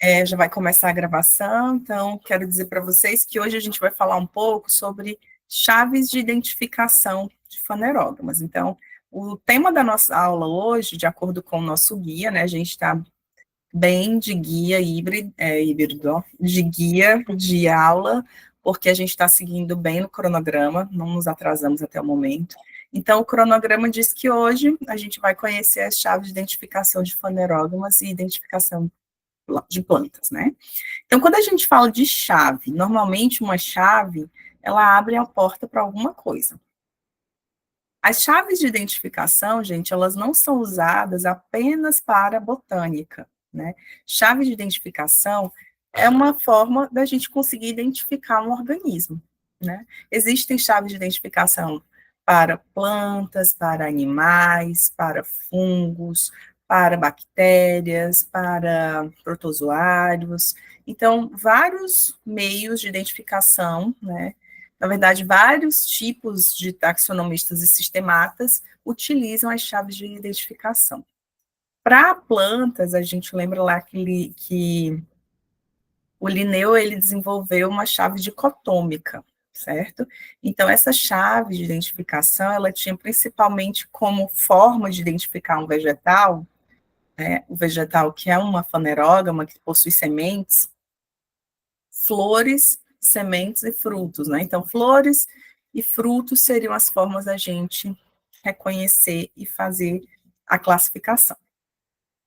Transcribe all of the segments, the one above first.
Já vai começar a gravação, então quero dizer para vocês que hoje a gente vai falar um pouco sobre chaves de identificação de fanerógamas. Então, o tema da nossa aula hoje, de acordo com o nosso guia, né, a gente está bem de guia híbrido, ó, de guia de aula, porque a gente está seguindo bem no cronograma, não nos atrasamos até o momento. Então, o cronograma diz que hoje a gente vai conhecer as chaves de identificação de fanerógamas e identificação de plantas, né? Então, quando a gente fala de chave, normalmente uma chave, ela abre a porta para alguma coisa. As chaves de identificação, gente, elas não são usadas apenas para botânica, né? Chave de identificação é uma forma da gente conseguir identificar um organismo, né? Existem chaves de identificação para plantas, para animais, para fungos, para bactérias, para protozoários. Então, vários meios de identificação, né? Na verdade, vários tipos de taxonomistas e sistematas utilizam as chaves de identificação. Para plantas, a gente lembra lá que o Linneu ele desenvolveu uma chave dicotômica, certo? Então, essa chave de identificação, ela tinha principalmente como forma de identificar um vegetal, né, o vegetal que é uma fanerógama, que possui sementes, flores, sementes e frutos, né? Então, flores e frutos seriam as formas da gente reconhecer e fazer a classificação.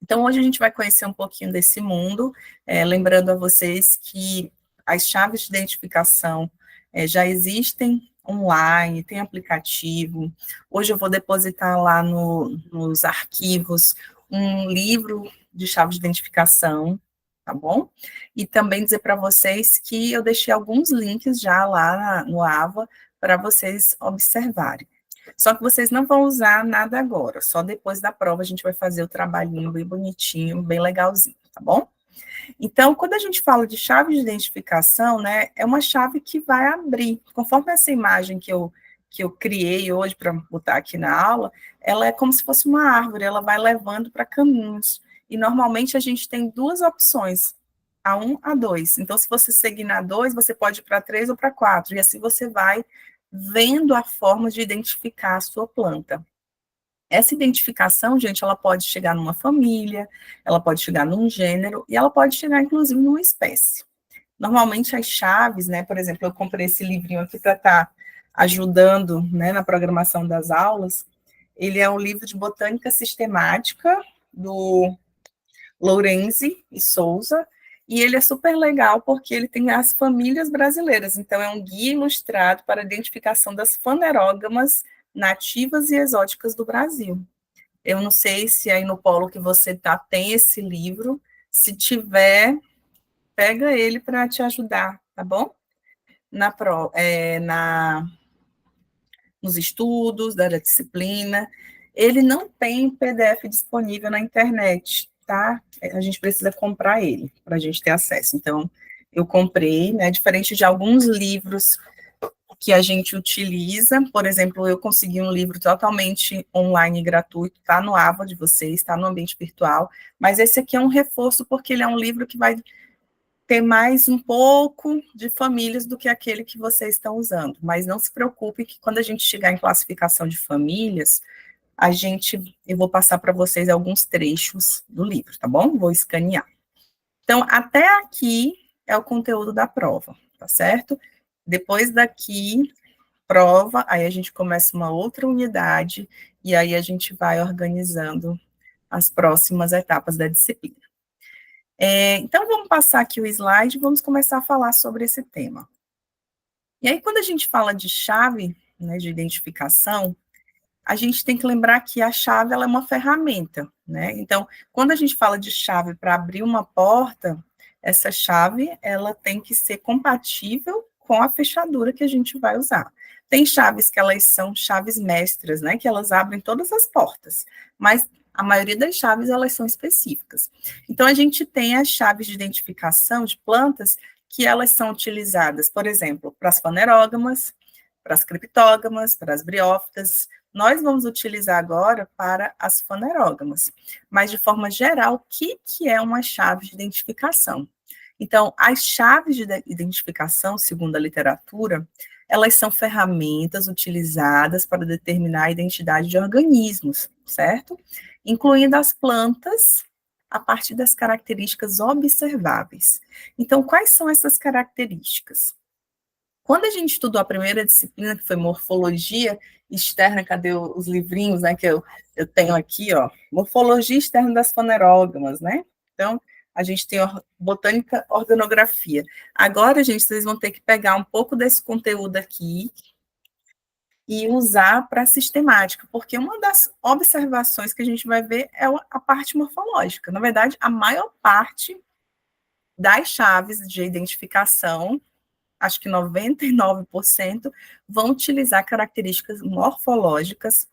Então, hoje a gente vai conhecer um pouquinho desse mundo, lembrando a vocês que as chaves de identificação já existem online, tem aplicativo. Hoje eu vou depositar lá nos arquivos um livro de chaves de identificação, tá bom? E também dizer para vocês que eu deixei alguns links já lá no AVA para vocês observarem. Só que vocês não vão usar nada agora, só depois da prova a gente vai fazer o trabalhinho bem bonitinho, bem legalzinho, tá bom? Então, quando a gente fala de chave de identificação, né, é uma chave que vai abrir, conforme essa imagem que eu criei hoje para botar aqui na aula, ela é como se fosse uma árvore, ela vai levando para caminhos, e normalmente a gente tem duas opções, A1, A2. Então, se você seguir na 2, você pode ir para 3 ou para 4, e assim você vai vendo a forma de identificar a sua planta. Essa identificação, gente, ela pode chegar numa família, ela pode chegar num gênero, e ela pode chegar, inclusive, numa espécie. Normalmente, as chaves, né, por exemplo, eu comprei esse livrinho aqui para estar ajudando, né, na programação das aulas. Ele é um livro de botânica sistemática, do Lourenzi e Souza, e ele é super legal porque ele tem as famílias brasileiras, então é um guia ilustrado para a identificação das fanerógamas nativas e exóticas do Brasil. Eu não sei se aí no polo que você está tem esse livro, se tiver, pega ele para te ajudar, tá bom? Nos estudos da disciplina. Ele não tem PDF disponível na internet, tá? A gente precisa comprar ele para a gente ter acesso. Então, eu comprei, né? Diferente de alguns livros que a gente utiliza, por exemplo, eu consegui um livro totalmente online e gratuito, tá no AVA de vocês, está no ambiente virtual, mas esse aqui é um reforço porque ele é um livro que vai ter mais um pouco de famílias do que aquele que vocês estão usando. Mas não se preocupe que quando a gente chegar em classificação de famílias, eu vou passar para vocês alguns trechos do livro, tá bom? Vou escanear. Então, até aqui é o conteúdo da prova, tá certo? Depois daqui, prova, aí a gente começa uma outra unidade, e aí a gente vai organizando as próximas etapas da disciplina. Então, vamos passar aqui o slide e vamos começar a falar sobre esse tema. E aí, quando a gente fala de chave, né, de identificação, a gente tem que lembrar que a chave ela é uma ferramenta, né? Então, quando a gente fala de chave para abrir uma porta, essa chave ela tem que ser compatível com a fechadura que a gente vai usar. Tem chaves que elas são chaves mestras, né? Que elas abrem todas as portas, mas a maioria das chaves elas são específicas. Então, a gente tem as chaves de identificação de plantas que elas são utilizadas, por exemplo, para as fanerógamas, para as criptógamas, para as briófitas, nós vamos utilizar agora para as fanerógamas. Mas, de forma geral, o que é uma chave de identificação? Então, as chaves de identificação, segundo a literatura, elas são ferramentas utilizadas para determinar a identidade de organismos, certo? Incluindo as plantas, a partir das características observáveis. Então, quais são essas características? Quando a gente estudou a primeira disciplina, que foi morfologia externa, cadê os livrinhos, né, que eu tenho aqui, ó, morfologia externa das fanerógamas, né? Então, a gente tem botânica, organografia. Agora, gente, vocês vão ter que pegar um pouco desse conteúdo aqui e usar para a sistemática, porque uma das observações que a gente vai ver é a parte morfológica. Na verdade, a maior parte das chaves de identificação, acho que 99%, vão utilizar características morfológicas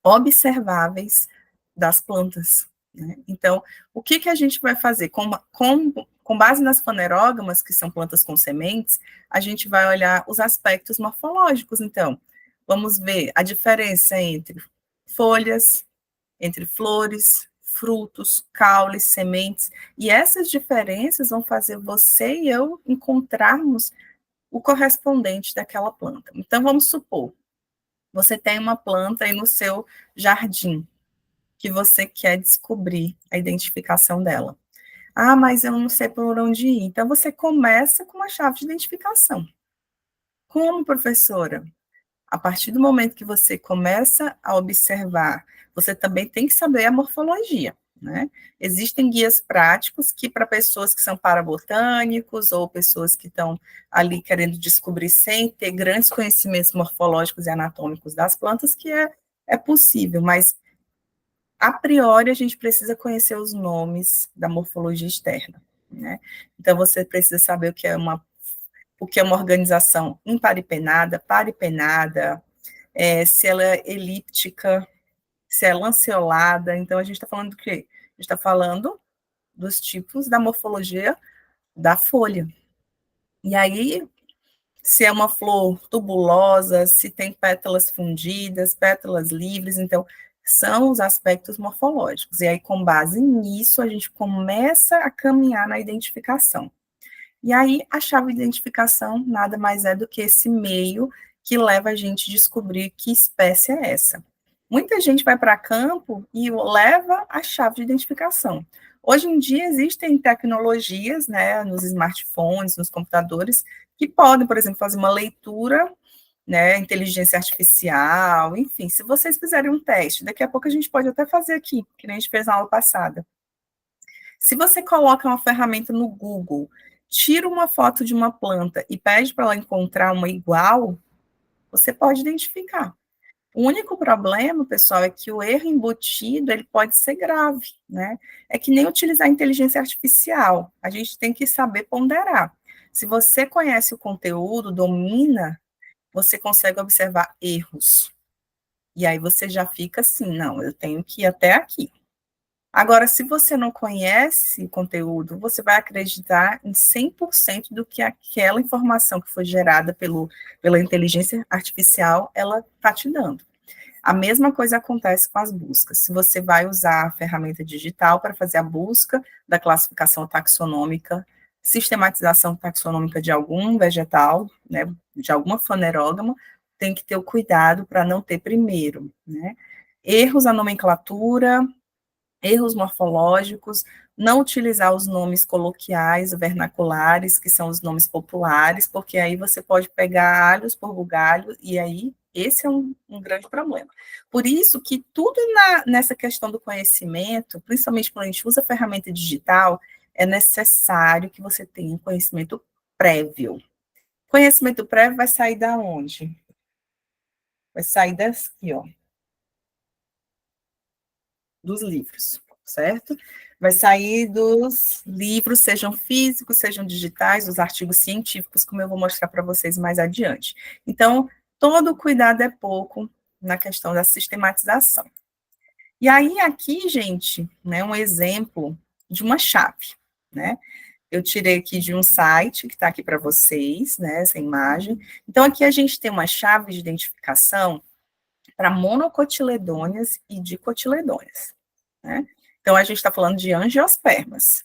observáveis das plantas, né? Então, o que a gente vai fazer? Com base nas fanerógamas, que são plantas com sementes, a gente vai olhar os aspectos morfológicos. Então, vamos ver a diferença entre folhas, entre flores, frutos, caules, sementes, e essas diferenças vão fazer você e eu encontrarmos o correspondente daquela planta. Então, vamos supor, você tem uma planta aí no seu jardim, que você quer descobrir a identificação dela. Ah, mas eu não sei por onde ir. Então, você começa com uma chave de identificação. Como, professora? A partir do momento que você começa a observar, você também tem que saber a morfologia, né? Existem guias práticos que, para pessoas que são parabotânicos ou pessoas que estão ali querendo descobrir sem ter grandes conhecimentos morfológicos e anatômicos das plantas, que é possível, mas a priori a gente precisa conhecer os nomes da morfologia externa, né? Então você precisa saber o que é uma organização imparipenada, paripenada, se ela é elíptica, se é lanceolada. Então, a gente está falando do quê? A gente está falando dos tipos da morfologia da folha. E aí, se é uma flor tubulosa, se tem pétalas fundidas, pétalas livres, então, são os aspectos morfológicos. E aí, com base nisso, a gente começa a caminhar na identificação. E aí, a chave de identificação nada mais é do que esse meio que leva a gente a descobrir que espécie é essa. Muita gente vai para campo e leva a chave de identificação. Hoje em dia existem tecnologias, né, nos smartphones, nos computadores, que podem, por exemplo, fazer uma leitura, né, inteligência artificial, enfim, se vocês fizerem um teste, daqui a pouco a gente pode até fazer aqui, que nem a gente fez na aula passada. Se você coloca uma ferramenta no Google, tira uma foto de uma planta e pede para ela encontrar uma igual, você pode identificar. O único problema, pessoal, é que o erro embutido, ele pode ser grave, né? É que nem utilizar inteligência artificial. A gente tem que saber ponderar. Se você conhece o conteúdo, domina, você consegue observar erros. E aí você já fica assim, não, eu tenho que ir até aqui. Agora, se você não conhece o conteúdo, você vai acreditar em 100% do que aquela informação que foi gerada pela inteligência artificial, ela está te dando. A mesma coisa acontece com as buscas. Se você vai usar a ferramenta digital para fazer a busca da classificação taxonômica, sistematização taxonômica de algum vegetal, né, de alguma fanerógama, tem que ter o cuidado para não ter primeiro, né, erros na nomenclatura, erros morfológicos, não utilizar os nomes coloquiais, vernaculares, que são os nomes populares, porque aí você pode pegar alhos por bugalho, e aí esse é um grande problema. Por isso que tudo nessa questão do conhecimento, principalmente quando a gente usa ferramenta digital, é necessário que você tenha um conhecimento prévio. Conhecimento prévio vai sair da onde? Vai sair daqui, ó, dos livros, certo? Vai sair dos livros, sejam físicos, sejam digitais, os artigos científicos, como eu vou mostrar para vocês mais adiante. Então, todo cuidado é pouco na questão da sistematização. E aí, aqui, gente, né, um exemplo de uma chave, né? Eu tirei aqui de um site que está aqui para vocês, né, essa imagem. Então, aqui a gente tem uma chave de identificação para monocotiledôneas e dicotiledôneas, né? Então, a gente está falando de angiospermas.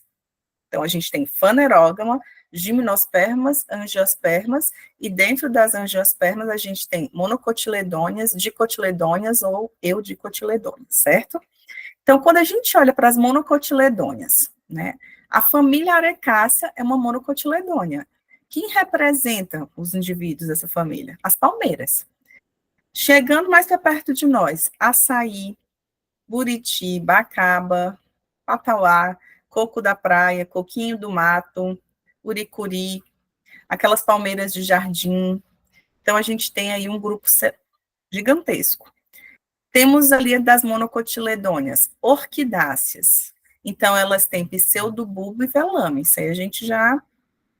Então, a gente tem fanerógama, gimnospermas, angiospermas, e dentro das angiospermas a gente tem monocotiledôneas, dicotiledôneas ou eudicotiledôneas, certo? Então, quando a gente olha para as monocotiledôneas, né, a família Arecácea é uma monocotiledônea. Quem representa os indivíduos dessa família? As palmeiras. Chegando mais para perto de nós, açaí, buriti, bacaba, patauá, coco da praia, coquinho do mato, uricuri, aquelas palmeiras de jardim. Então, a gente tem aí um grupo gigantesco. Temos ali das monocotiledôneas, orquidáceas. Então, elas têm pseudobulbo e velame. Isso aí a gente já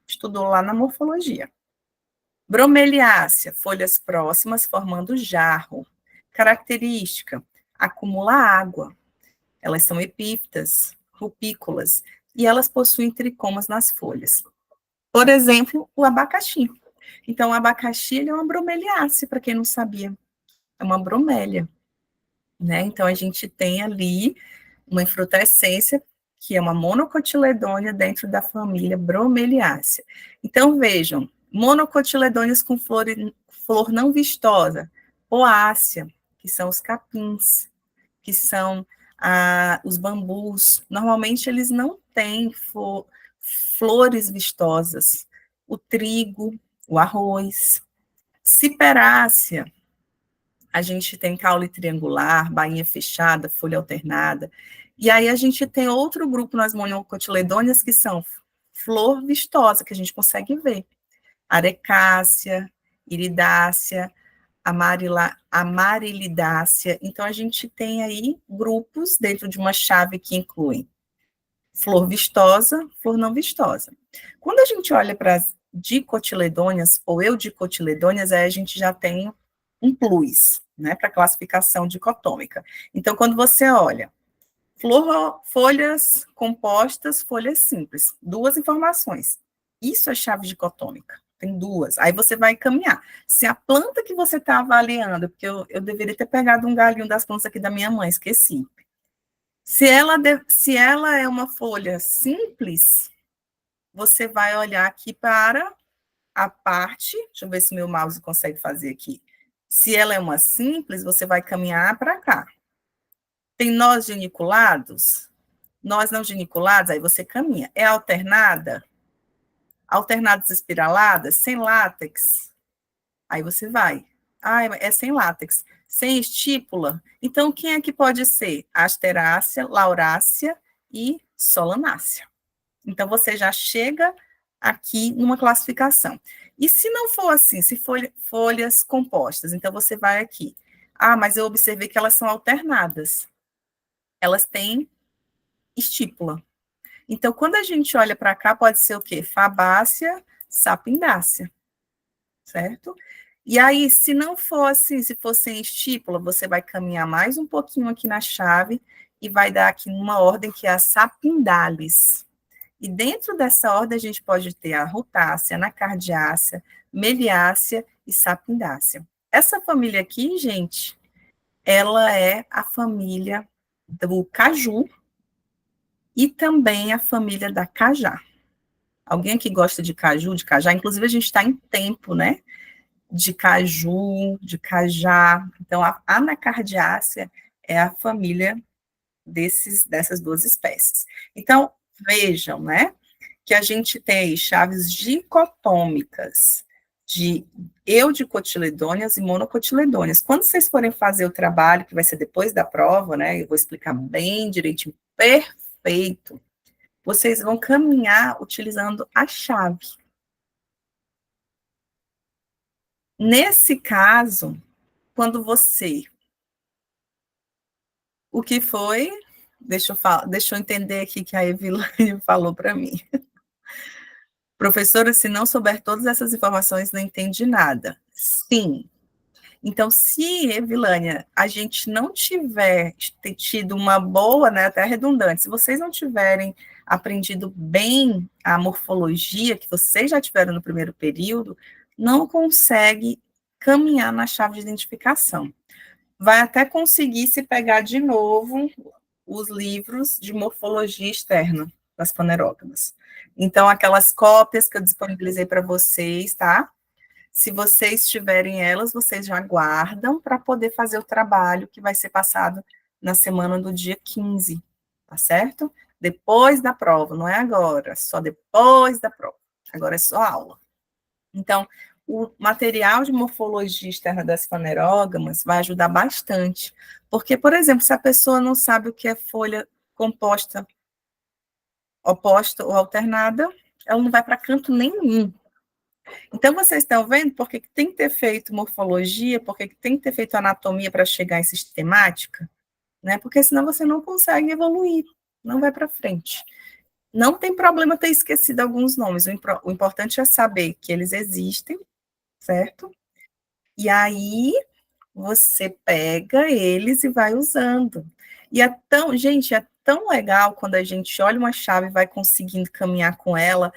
estudou lá na morfologia. Bromeliácea, folhas próximas formando jarro. Característica, acumula água. Elas são epífitas, rupícolas, e elas possuem tricomas nas folhas. Por exemplo, o abacaxi. Então, o abacaxi ele é uma bromeliácea, para quem não sabia. É uma bromélia, né? Então, a gente tem ali uma infrutescência, que é uma monocotiledônea dentro da família bromeliácea. Então, vejam, monocotiledôneas com flor não vistosa, poácea, que são os capins, que são os bambus. Normalmente, eles não têm flores vistosas. O trigo, o arroz. Ciperácea, a gente tem caule triangular, bainha fechada, folha alternada. E aí a gente tem outro grupo nas monocotiledôneas que são flor vistosa, que a gente consegue ver. Arecácea, iridácea, amarilidácea. Então, a gente tem aí grupos dentro de uma chave que incluem flor vistosa, flor não vistosa. Quando a gente olha para as dicotiledôneas ou eudicotiledôneas, aí a gente já tem um plus, né, para classificação dicotômica. Então, quando você olha, folhas compostas, folhas simples, duas informações. Isso é chave dicotômica, tem duas. Aí você vai caminhar. Se a planta que você está avaliando, porque eu deveria ter pegado um galinho das plantas aqui da minha mãe, esqueci. Se ela é uma folha simples, você vai olhar aqui para a parte, deixa eu ver se meu mouse consegue fazer aqui. Se ela é uma simples, você vai caminhar para cá. Tem nós geniculados? Nós não geniculados, aí você caminha. É alternada? Alternadas espiraladas? Sem látex? Aí você vai. Ah, é sem látex. Sem estípula? Então, quem é que pode ser? Asterácea, laurácea e solanácea. Então, você já chega aqui numa classificação. E se não for assim, se for folhas compostas, então você vai aqui. Ah, mas eu observei que elas são alternadas. Elas têm estípula. Então, quando a gente olha para cá, pode ser o quê? Fabácea, sapindácea, certo? E aí, se não for assim, se for sem estípula, você vai caminhar mais um pouquinho aqui na chave e vai dar aqui numa ordem que é a sapindalis. E dentro dessa ordem, a gente pode ter a rutácea, anacardiácea, meliácea e sapindácea. Essa família aqui, gente, ela é a família do caju e também a família da cajá. Alguém que gosta de caju, de cajá? Inclusive, a gente está em tempo, né? De caju, de cajá. Então, a anacardiácea é a família dessas duas espécies. Então, vejam, né? Que a gente tem aí chaves dicotômicas de eudicotiledôneas e monocotiledôneas. Quando vocês forem fazer o trabalho, que vai ser depois da prova, né? Eu vou explicar bem direitinho, perfeito. Vocês vão caminhar utilizando a chave. Nesse caso, quando você... O que foi? Deixa eu entender aqui que a Evilane falou para mim. Professora, se não souber todas essas informações, não entende nada. Sim. Então, se, Evilânia, a gente não tiver tido uma boa, né, até redundante, se vocês não tiverem aprendido bem a morfologia que vocês já tiveram no primeiro período, não consegue caminhar na chave de identificação. vai até conseguir se pegar de novo os livros de morfologia externa das fanerógamas. Então, aquelas cópias que eu disponibilizei para vocês, tá? Se vocês tiverem elas, vocês já guardam para poder fazer o trabalho que vai ser passado na semana do dia 15, tá certo? Depois da prova, não é agora, só depois da prova. Agora é só aula. Então, o material de morfologia externa das fanerógamas vai ajudar bastante, porque, por exemplo, se a pessoa não sabe o que é folha composta, oposta ou alternada, ela não vai para canto nenhum. Então, vocês estão vendo por que tem que ter feito morfologia, por que tem que ter feito anatomia para chegar em sistemática? Né? Porque senão você não consegue evoluir, não vai para frente. Não tem problema ter esquecido alguns nomes, o importante é saber que eles existem, certo? E aí você pega eles e vai usando. E é tão, gente, é tão legal quando a gente olha uma chave e vai conseguindo caminhar com ela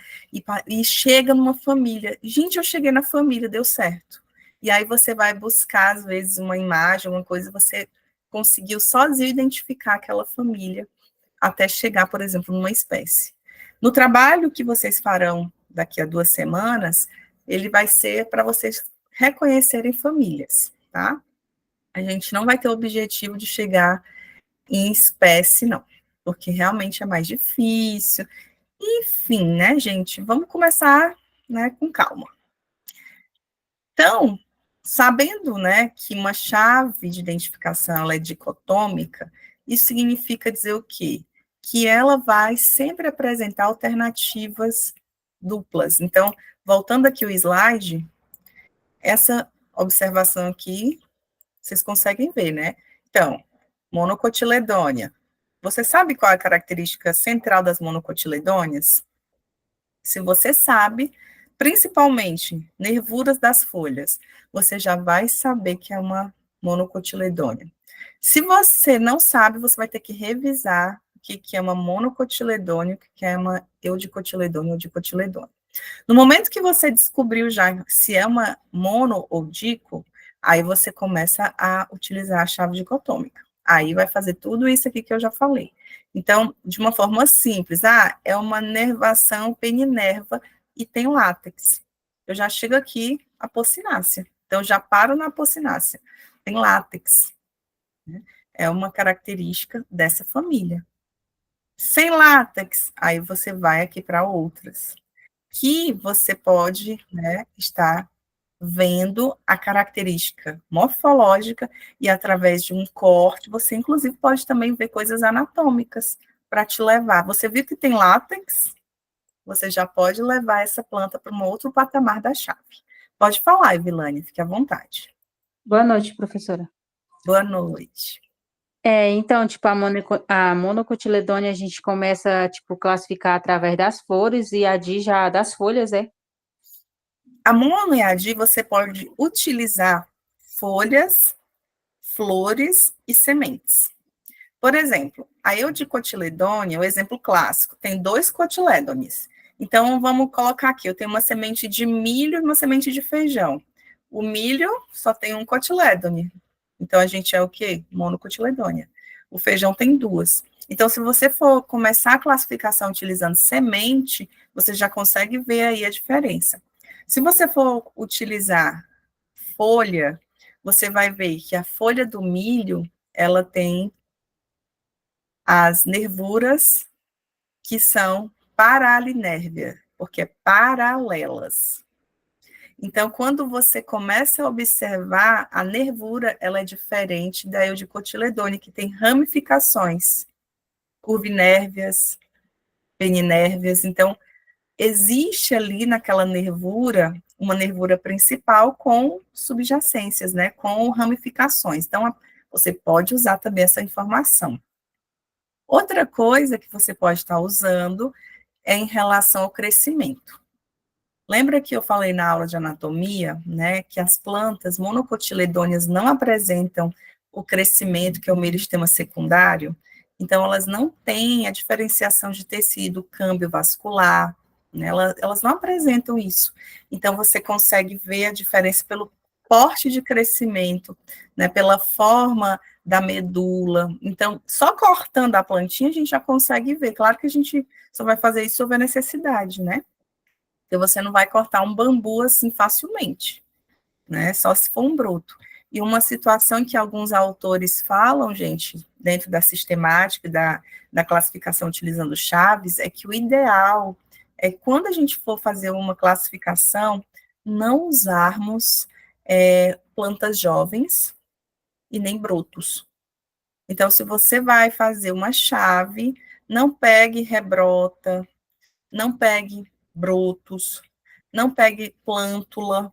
e chega numa família. Gente, eu cheguei na família, deu certo. E aí você vai buscar, às vezes, uma imagem, uma coisa, você conseguiu sozinho identificar aquela família até chegar, por exemplo, numa espécie. No trabalho que vocês farão daqui a 2 semanas, ele vai ser para vocês reconhecerem famílias, tá? A gente não vai ter o objetivo de chegar em espécie, não, porque realmente é mais difícil. Enfim, né, gente? Vamos começar, né, com calma. Então, sabendo, né, que uma chave de identificação ela é dicotômica, isso significa dizer o quê? Que ela vai sempre apresentar alternativas duplas. Então, voltando aqui o slide, essa observação aqui, vocês conseguem ver, né? Então, monocotiledônia. Você sabe qual é a característica central das monocotiledôneas? Se você sabe, principalmente nervuras das folhas, você já vai saber que é uma monocotiledônea. Se você não sabe, você vai ter que revisar o que é uma monocotiledônea, o que é uma eudicotiledônea ou dicotiledônea. No momento que você descobriu já se é uma mono ou dico, aí você começa a utilizar a chave dicotômica. Aí vai fazer tudo isso aqui que eu já falei. Então, de uma forma simples, é uma nervação peninerva e tem látex. Eu já chego aqui, a apocinácea. Então, já paro na apocinácea. Tem látex. Né? É uma característica dessa família. Sem látex, aí você vai aqui para outras que você pode, né, estar vendo a característica morfológica e através de um corte, você inclusive pode também ver coisas anatômicas para te levar. Você viu que tem látex? Você já pode levar essa planta para um outro patamar da chave. Pode falar, Evilane, fique à vontade. Boa noite, professora. Boa noite. Então, tipo, a monocotiledônea a gente começa, tipo, classificar através das flores e a di já das folhas, é? A mono e a di você pode utilizar folhas, flores e sementes. Por exemplo, a eudicotiledônia, o exemplo clássico, tem 2 cotilédones. Então, vamos colocar aqui, eu tenho uma semente de milho e uma semente de feijão. O milho só tem um cotilédone. Então, a gente é o quê? Monocotiledônia. O feijão tem 2. Então, se você for começar a classificação utilizando semente, você já consegue ver aí a diferença. Se você for utilizar folha, você vai ver que a folha do milho, ela tem as nervuras que são paralinérvia, porque é paralelas. Então, quando você começa a observar, a nervura, ela é diferente da eudicotiledônia, que tem ramificações, curvinérvias, peninérvias. Então, existe ali naquela nervura, uma nervura principal com subjacências, né, com ramificações. Então, você pode usar também essa informação. Outra coisa que você pode estar usando é em relação ao crescimento. Lembra que eu falei na aula de anatomia, né, que as plantas monocotiledôneas não apresentam o crescimento, que é o meristema secundário? Então, elas não têm a diferenciação de tecido, câmbio vascular, né, elas não apresentam isso. Então, você consegue ver a diferença pelo porte de crescimento, né, pela forma da medula. Então, só cortando a plantinha a gente já consegue ver. Claro que a gente só vai fazer isso se houver necessidade, né? Porque você não vai cortar um bambu assim facilmente, né? Só se for um broto. E uma situação que alguns autores falam, gente, dentro da sistemática, da classificação utilizando chaves, é que o ideal é quando a gente for fazer uma classificação, não usarmos plantas jovens e nem brotos. Então, se você vai fazer uma chave, não pegue rebrota, não pegue brotos, não pegue plântula,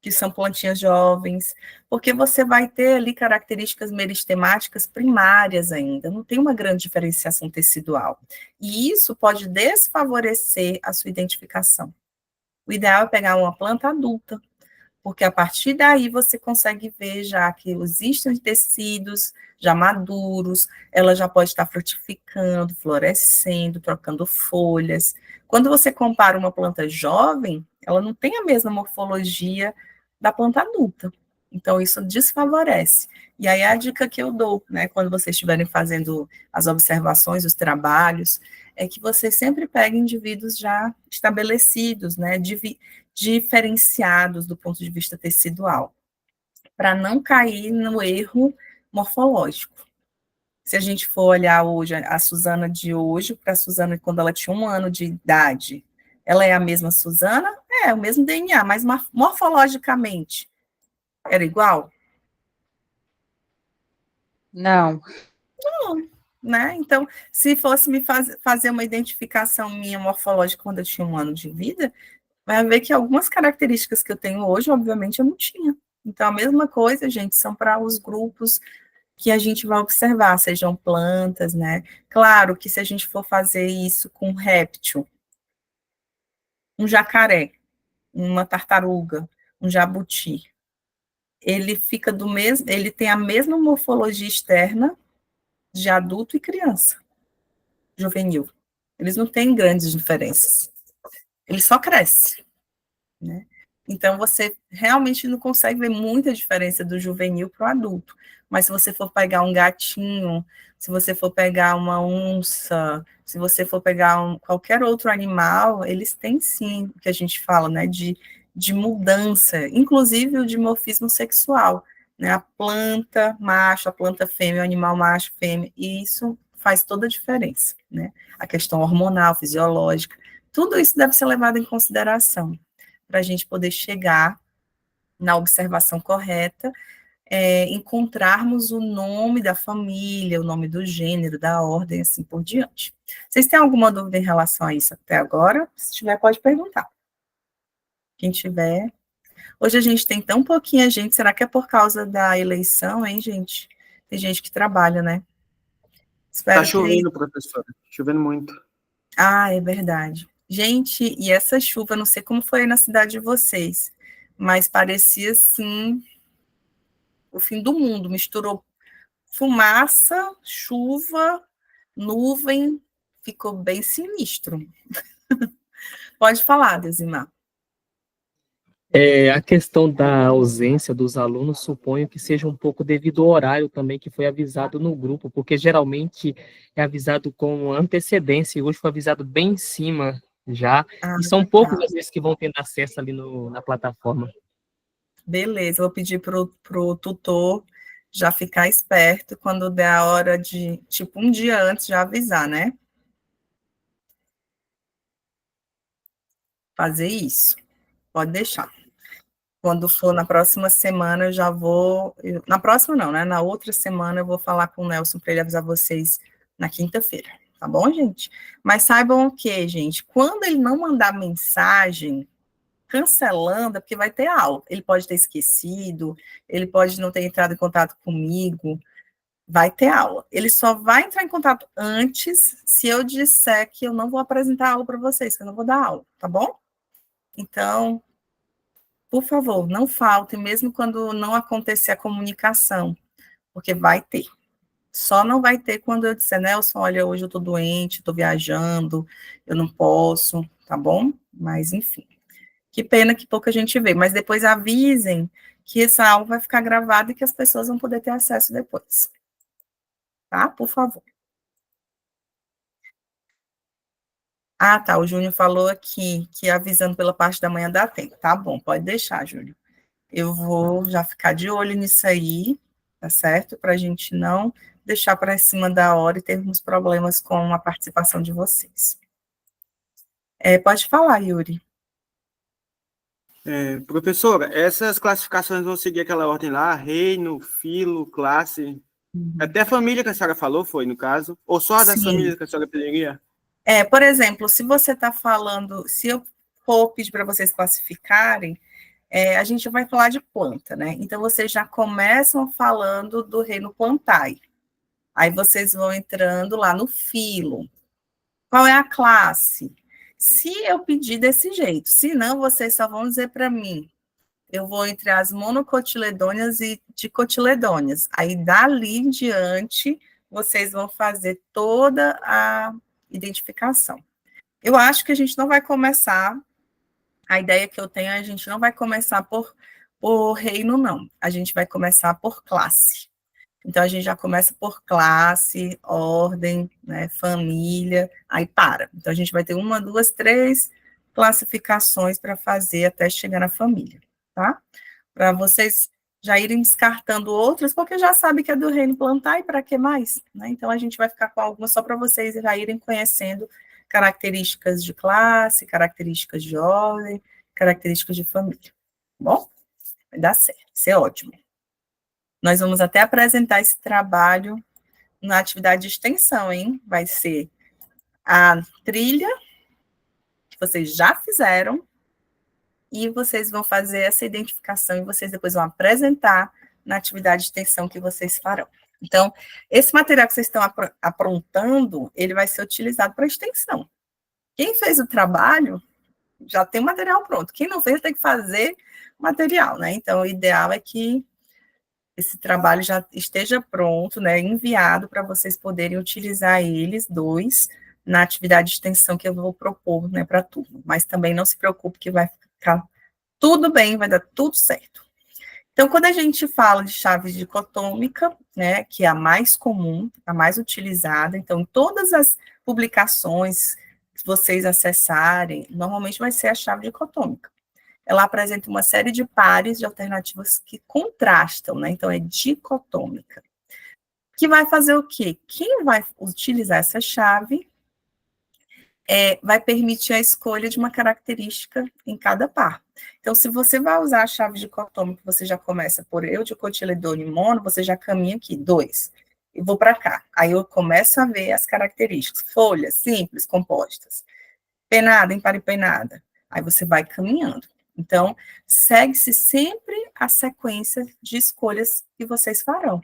que são plantinhas jovens, porque você vai ter ali características meristemáticas primárias ainda, não tem uma grande diferenciação tecidual. E isso pode desfavorecer a sua identificação. O ideal é pegar uma planta adulta, porque a partir daí você consegue ver já que existem tecidos já maduros, ela já pode estar frutificando, florescendo, trocando folhas. Quando você compara uma planta jovem, ela não tem a mesma morfologia da planta adulta. Então, isso desfavorece. E aí a dica que eu dou, né, quando vocês estiverem fazendo as observações, os trabalhos, é que vocês sempre peguem indivíduos já estabelecidos, né, diferenciados do ponto de vista tecidual, para não cair no erro morfológico. Se a gente for olhar hoje a Suzana de hoje para a Suzana quando ela tinha 1 ano de idade, ela é a mesma Suzana? É, o mesmo DNA, mas morfologicamente era igual? Não. Não, né? Então, se fosse me fazer uma identificação minha morfológica quando eu tinha 1 ano de vida, vai ver que algumas características que eu tenho hoje, obviamente, eu não tinha. Então, a mesma coisa, gente, são para os grupos que a gente vai observar, sejam plantas, né? Claro que se a gente for fazer isso com um réptil, um jacaré, uma tartaruga, um jabuti, ele fica do mesmo, ele tem a mesma morfologia externa de adulto e criança, juvenil. Eles não têm grandes diferenças. Ele só cresce, né? Então, você realmente não consegue ver muita diferença do juvenil para o adulto. Mas se você for pegar um gatinho, se você for pegar uma onça, se você for pegar qualquer outro animal, eles têm sim, o que a gente fala, né, de mudança, inclusive o dimorfismo sexual, né, a planta macho, a planta fêmea, o animal macho, fêmea, e isso faz toda a diferença, né? A questão hormonal, fisiológica, tudo isso deve ser levado em consideração para a gente poder chegar na observação correta, encontrarmos o nome da família, o nome do gênero, da ordem, assim por diante. Vocês têm alguma dúvida em relação a isso até agora? Se tiver, pode perguntar. Quem tiver. Hoje a gente tem tão pouquinha gente, será que é por causa da eleição, hein, gente? Tem gente que trabalha, né? Tá Espero que... chovendo, professora. Chovendo muito. Ah, é verdade. Gente, e essa chuva, não sei como foi aí na cidade de vocês, mas parecia, assim, o fim do mundo. Misturou fumaça, chuva, nuvem, ficou bem sinistro. Pode falar, Desimar. A questão da ausência dos alunos, suponho que seja um pouco devido ao horário também que foi avisado no grupo, porque geralmente é avisado com antecedência, e hoje foi avisado bem em cima já, Ah, e são poucos tá. às vezes que vão tendo acesso ali na plataforma. Beleza, vou pedir pro tutor já ficar esperto quando der a hora de, tipo, um dia antes já avisar, né? Fazer isso. Pode deixar. Quando for na próxima semana, eu já vou. Na próxima, não, né? Na outra semana, eu vou falar com o Nelson para ele avisar vocês na quinta-feira. Tá bom, gente? Mas saibam o que, gente? Quando ele não mandar mensagem cancelando, é porque vai ter aula. Ele pode ter esquecido, ele pode não ter entrado em contato comigo, vai ter aula. Ele só vai entrar em contato antes se eu disser que eu não vou apresentar aula para vocês, que eu não vou dar aula, tá bom? Então, por favor, não faltem, mesmo quando não acontecer a comunicação, porque vai ter. Só não vai ter quando eu disser, Nelson, olha, hoje eu estou doente, estou viajando, eu não posso, tá bom? Mas, enfim. Que pena que pouca gente vê, mas depois avisem que essa aula vai ficar gravada e que as pessoas vão poder ter acesso depois. Tá? Por favor. Ah, tá, o Júnior falou aqui que avisando pela parte da manhã dá tempo. Tá bom, pode deixar, Júnior. Eu vou já ficar de olho nisso aí, tá certo? Para a gente não deixar para cima da hora e termos problemas com a participação de vocês. Pode falar, Yuri. Professora, essas classificações vão seguir aquela ordem lá, reino, filo, classe, até a família que a senhora falou, foi, no caso? Ou só a das Sim. famílias que a senhora pediria? Por exemplo, se você está falando, se eu for pedir para vocês classificarem, a gente vai falar de planta, né? Então, vocês já começam falando do reino Plantae. Aí vocês vão entrando lá no filo. Qual é a classe? Se eu pedir desse jeito, se não, vocês só vão dizer para mim, eu vou entre as monocotiledôneas e dicotiledôneas. Aí, dali em diante, vocês vão fazer toda a identificação. Eu acho que a gente não vai começar, a ideia que eu tenho, a gente não vai começar por reino, não. A gente vai começar por classe. Então, a gente já começa por classe, ordem, né, família, aí para. Então, a gente vai ter 1, 2, 3 classificações para fazer até chegar na família, tá? Para vocês já irem descartando outras, porque já sabe que é do reino plantar e para que mais? Né? Então, a gente vai ficar com algumas só para vocês já irem conhecendo características de classe, características de ordem, características de família. Bom, vai dar certo, vai ser ótimo. Nós vamos até apresentar esse trabalho na atividade de extensão, hein? Vai ser a trilha, que vocês já fizeram, e vocês vão fazer essa identificação e vocês depois vão apresentar na atividade de extensão que vocês farão. Então, esse material que vocês estão aprontando, ele vai ser utilizado para extensão. Quem fez o trabalho já tem o material pronto. Quem não fez tem que fazer material, né? Então, o ideal é que esse trabalho já esteja pronto, né, enviado para vocês poderem utilizar eles dois na atividade de extensão que eu vou propor, né, para a turma. Mas também não se preocupe que vai ficar tudo bem, vai dar tudo certo. Então, quando a gente fala de chave dicotômica, né, que é a mais comum, a mais utilizada, então, todas as publicações que vocês acessarem, normalmente vai ser a chave dicotômica. Ela apresenta uma série de pares de alternativas que contrastam, né? Então, é dicotômica. Que vai fazer o quê? Quem vai utilizar essa chave vai permitir a escolha de uma característica em cada par. Então, se você vai usar a chave dicotômica, você já começa por eudicotiledôneo e mono, você já caminha aqui, 2. E vou para cá. Aí eu começo a ver as características. Folhas, simples, compostas. Penada, emparipenada. Aí você vai caminhando. Então, segue-se sempre a sequência de escolhas que vocês farão.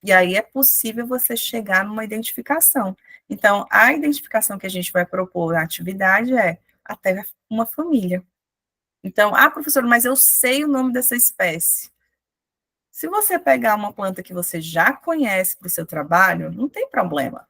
E aí é possível você chegar numa identificação. Então, a identificação que a gente vai propor na atividade é até uma família. Então, professora, mas eu sei o nome dessa espécie. Se você pegar uma planta que você já conhece para o seu trabalho, não tem problema.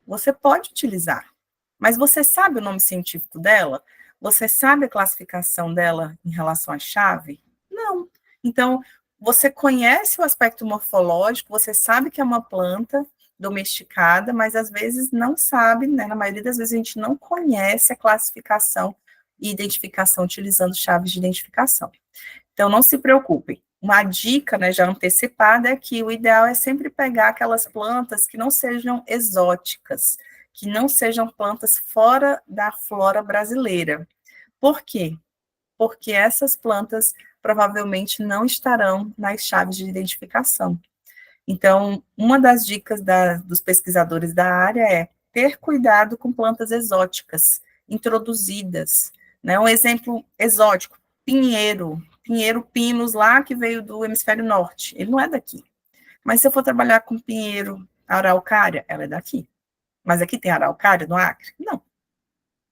Você pode utilizar. Mas você sabe o nome científico dela? Você sabe a classificação dela em relação à chave? Não. Então, você conhece o aspecto morfológico, você sabe que é uma planta domesticada, mas às vezes não sabe, né? Na maioria das vezes a gente não conhece a classificação e identificação utilizando chaves de identificação. Então, não se preocupem. Uma dica, né, já antecipada, é que o ideal é sempre pegar aquelas plantas que não sejam exóticas, que não sejam plantas fora da flora brasileira. Por quê? Porque essas plantas provavelmente não estarão nas chaves de identificação. Então, uma das dicas dos pesquisadores da área é ter cuidado com plantas exóticas, introduzidas. Né? Um exemplo exótico, pinheiro pinus lá, que veio do hemisfério norte. Ele não é daqui. Mas se eu for trabalhar com pinheiro, araucária, ela é daqui. Mas aqui tem araucária no Acre? Não.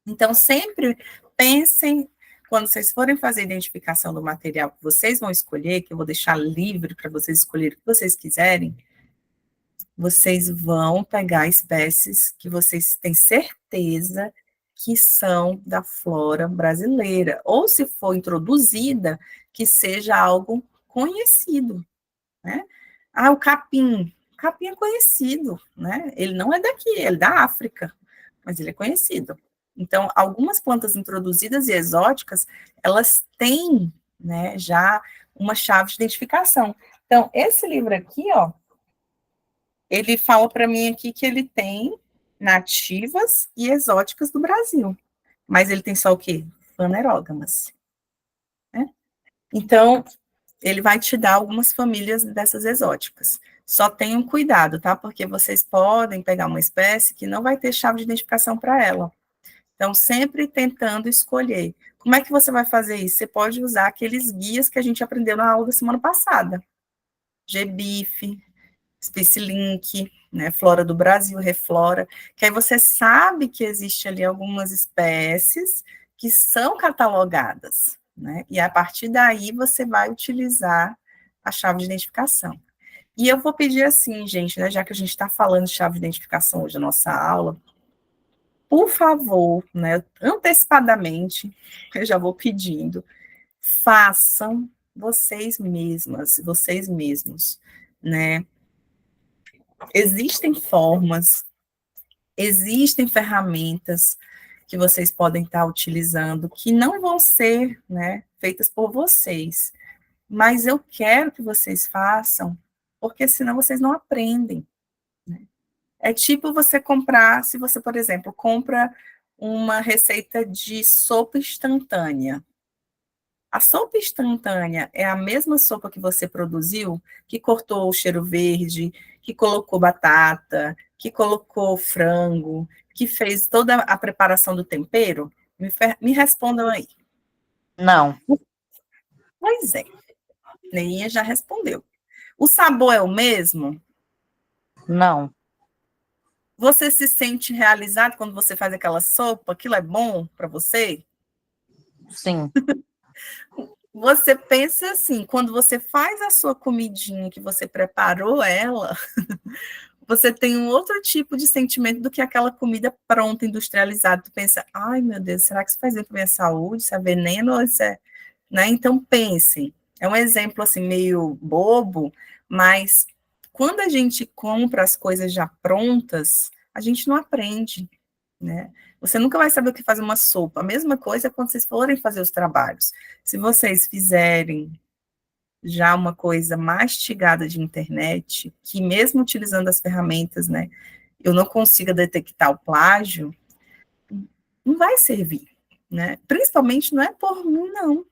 Então, sempre pensem, quando vocês forem fazer a identificação do material que vocês vão escolher, que eu vou deixar livre para vocês escolherem o que vocês quiserem, vocês vão pegar espécies que vocês têm certeza que são da flora brasileira, ou se for introduzida, que seja algo conhecido, né? Ah, o capim é conhecido, né? Ele não é daqui, ele é da África, mas ele é conhecido. Então, algumas plantas introduzidas e exóticas, elas têm, né, já uma chave de identificação. Então, esse livro aqui, ó, ele fala para mim aqui que ele tem nativas e exóticas do Brasil, mas ele tem só o quê? Fanerógamas, né? Então, ele vai te dar algumas famílias dessas exóticas. Só tenham cuidado, tá? Porque vocês podem pegar uma espécie que não vai ter chave de identificação para ela. Então, sempre tentando escolher. Como é que você vai fazer isso? Você pode usar aqueles guias que a gente aprendeu na aula da semana passada. GBIF, SpaceLink, né, Flora do Brasil, Reflora, que aí você sabe que existe ali algumas espécies que são catalogadas, né, e a partir daí você vai utilizar a chave de identificação. E eu vou pedir assim, gente, né, já que a gente está falando de chave de identificação hoje na nossa aula, por favor, né, antecipadamente, eu já vou pedindo, façam vocês mesmas, vocês mesmos, né, existem formas, existem ferramentas que vocês podem estar utilizando que não vão ser, né, feitas por vocês, mas eu quero que vocês façam, porque senão vocês não aprendem. Né? É tipo você comprar, se você, por exemplo, compra uma receita de sopa instantânea. A sopa instantânea é a mesma sopa que você produziu, que cortou o cheiro verde, que colocou batata, que colocou frango, que fez toda a preparação do tempero? Me respondam aí. Não, Pois é, Neinha já respondeu. O sabor é o mesmo? não, Você se sente realizado quando você faz aquela sopa? Aquilo é bom para você? sim, Você pensa assim, quando você faz a sua comidinha, que você preparou ela, você tem um outro tipo de sentimento do que aquela comida pronta, industrializada. Tu pensa, ai meu Deus, será que isso faz bem para minha saúde? Isso é veneno ou isso é... Né? Então pensem, é um exemplo assim meio bobo, mas quando a gente compra as coisas já prontas, a gente não aprende, né? Você nunca vai saber o que fazer uma sopa. A mesma coisa é quando vocês forem fazer os trabalhos. Se vocês fizerem já uma coisa mastigada de internet, que mesmo utilizando as ferramentas, né, eu não consiga detectar o plágio, não vai servir, né? Principalmente não é por mim, não,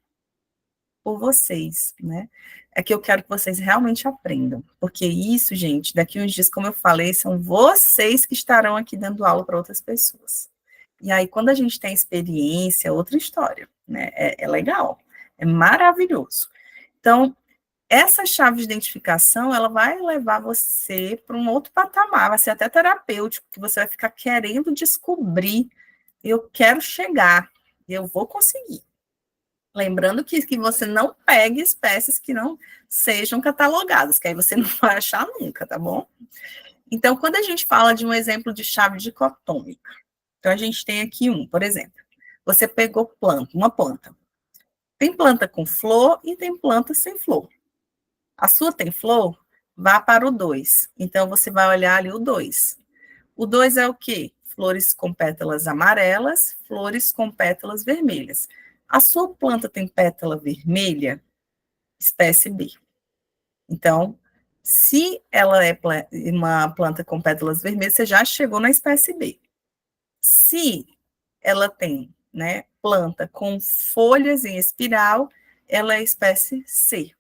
por vocês, né? É que eu quero que vocês realmente aprendam, porque isso, gente, daqui uns dias, como eu falei, são vocês que estarão aqui dando aula para outras pessoas. E aí, quando a gente tem experiência, é outra história, né? É legal, é maravilhoso. Então, essa chave de identificação, ela vai levar você para um outro patamar, vai ser até terapêutico, que você vai ficar querendo descobrir, eu quero chegar, eu vou conseguir. Lembrando que você não pegue espécies que não sejam catalogadas, que aí você não vai achar nunca, tá bom? Então, quando a gente fala de um exemplo de chave dicotômica, então a gente tem aqui por exemplo, você pegou uma planta. Tem planta com flor e tem planta sem flor. A sua tem flor? Vá para o 2. Então, você vai olhar ali o 2. O 2 é o quê? Flores com pétalas amarelas, flores com pétalas vermelhas. A sua planta tem pétala vermelha? Espécie B. Então, se ela é uma planta com pétalas vermelhas, você já chegou na espécie B. Se ela tem, né, planta com folhas em espiral, ela é espécie C.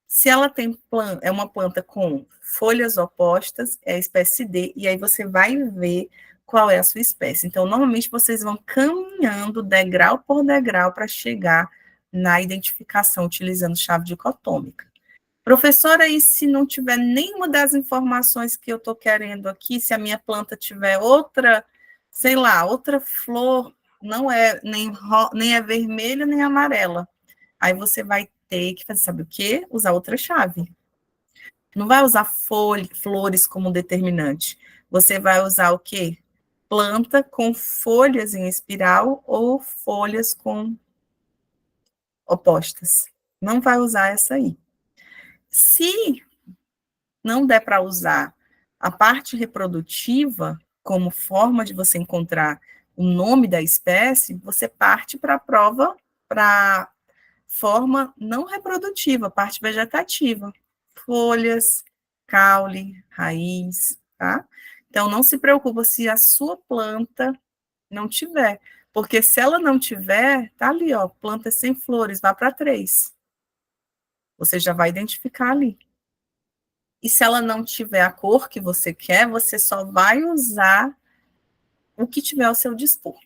Se ela tem é uma planta com folhas opostas, é a espécie D, e aí você vai ver qual é a sua espécie. Então, normalmente, vocês vão caminhando degrau por degrau para chegar na identificação utilizando chave dicotômica. Professora, e se não tiver nenhuma das informações que eu estou querendo aqui, se a minha planta tiver outra, sei lá, outra flor, não é nem é vermelha nem amarela, aí você vai ter que fazer, sabe o quê? Usar outra chave. Não vai usar flores como determinante. Você vai usar o quê? planta com folhas em espiral ou folhas com opostas. Não vai usar essa aí. Se não der para usar a parte reprodutiva como forma de você encontrar o nome da espécie, você parte para a prova, para forma não reprodutiva, parte vegetativa. Folhas, caule, raiz, tá? Então, não se preocupa se a sua planta não tiver, porque se ela não tiver, tá ali, ó, planta sem flores, vá para 3. Você já vai identificar ali. E se ela não tiver a cor que você quer, você só vai usar o que tiver ao seu dispor,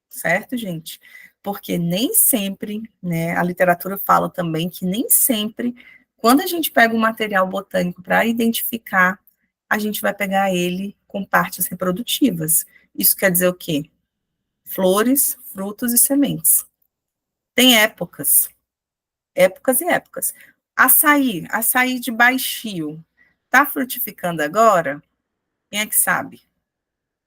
certo, gente? Porque nem sempre, né, a literatura fala também que nem sempre, quando a gente pega um material botânico para identificar, a gente vai pegar ele com partes reprodutivas. Isso quer dizer o quê? Flores, frutos e sementes. Tem épocas e épocas. Açaí de baixio, está frutificando agora? Quem é que sabe?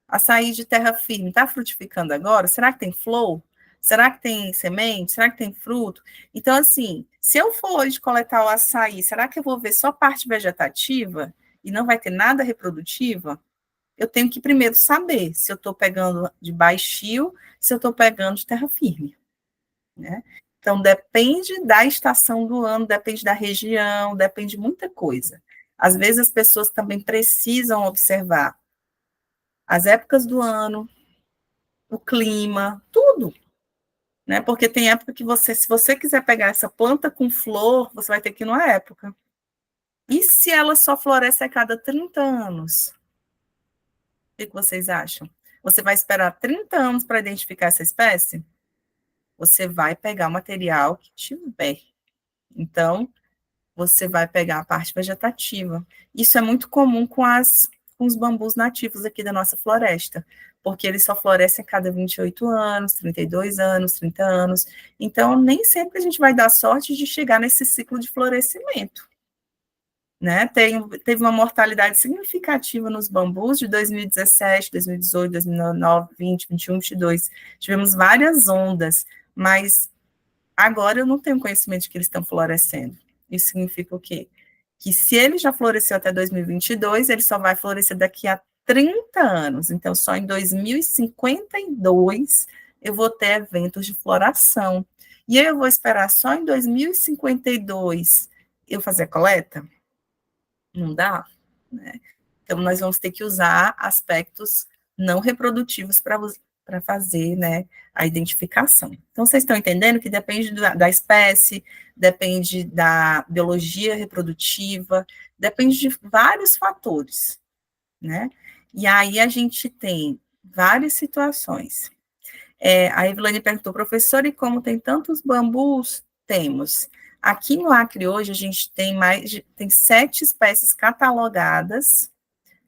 Açaí de terra firme, está frutificando agora? Será que tem flor? Será que tem semente? Será que tem fruto? Então, assim, se eu for hoje coletar o açaí, será que eu vou ver só parte vegetativa e não vai ter nada reprodutiva? Eu tenho que primeiro saber se eu estou pegando de baixio, se eu estou pegando de terra firme, né? Então, depende da estação do ano, depende da região, depende de muita coisa. Às vezes, as pessoas também precisam observar as épocas do ano, o clima, tudo, né? Porque tem época que se você quiser pegar essa planta com flor, você vai ter que ir numa época. E se ela só floresce a cada 30 anos? O que vocês acham? Você vai esperar 30 anos para identificar essa espécie? Você vai pegar o material que tiver. Então, você vai pegar a parte vegetativa. Isso é muito comum com os bambus nativos aqui da nossa floresta, porque eles só florescem a cada 28 anos, 32 anos, 30 anos. Então, nem sempre a gente vai dar sorte de chegar nesse ciclo de florescimento, né? Teve uma mortalidade significativa nos bambus de 2017, 2018, 2019, 20, 21, 22. Tivemos várias ondas, mas agora eu não tenho conhecimento de que eles estão florescendo. Isso significa o quê? Que se ele já floresceu até 2022, ele só vai florescer daqui a 30 anos. Então, só em 2052 eu vou ter eventos de floração. E aí eu vou esperar só em 2052 eu fazer a coleta? Não dá, né? Então, nós vamos ter que usar aspectos não reprodutivos para fazer, né, a identificação. Então, vocês estão entendendo que depende da espécie, depende da biologia reprodutiva, depende de vários fatores, né? E aí a gente tem várias situações. A Evelane perguntou, professor, e como tem tantos bambus? Temos. Aqui no Acre hoje a gente tem 7 espécies catalogadas,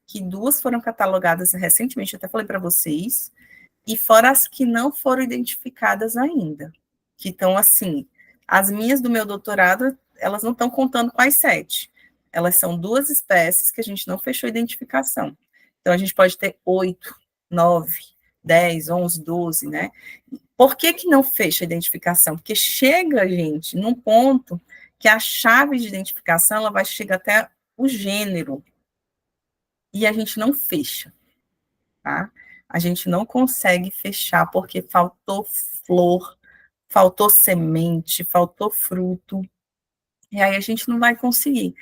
que 2 foram catalogadas recentemente, eu até falei para vocês, e fora as que não foram identificadas ainda, que estão assim, as minhas do meu doutorado, elas não estão contando com as 7, elas são 2 espécies que a gente não fechou a identificação, então a gente pode ter 8, 9, 10, 11, 12, né? Por que não fecha a identificação? Porque chega, gente, num ponto que a chave de identificação, ela vai chegar até o gênero, e a gente não fecha, tá? A gente não consegue fechar porque faltou flor, faltou semente, faltou fruto, e aí a gente não vai conseguir.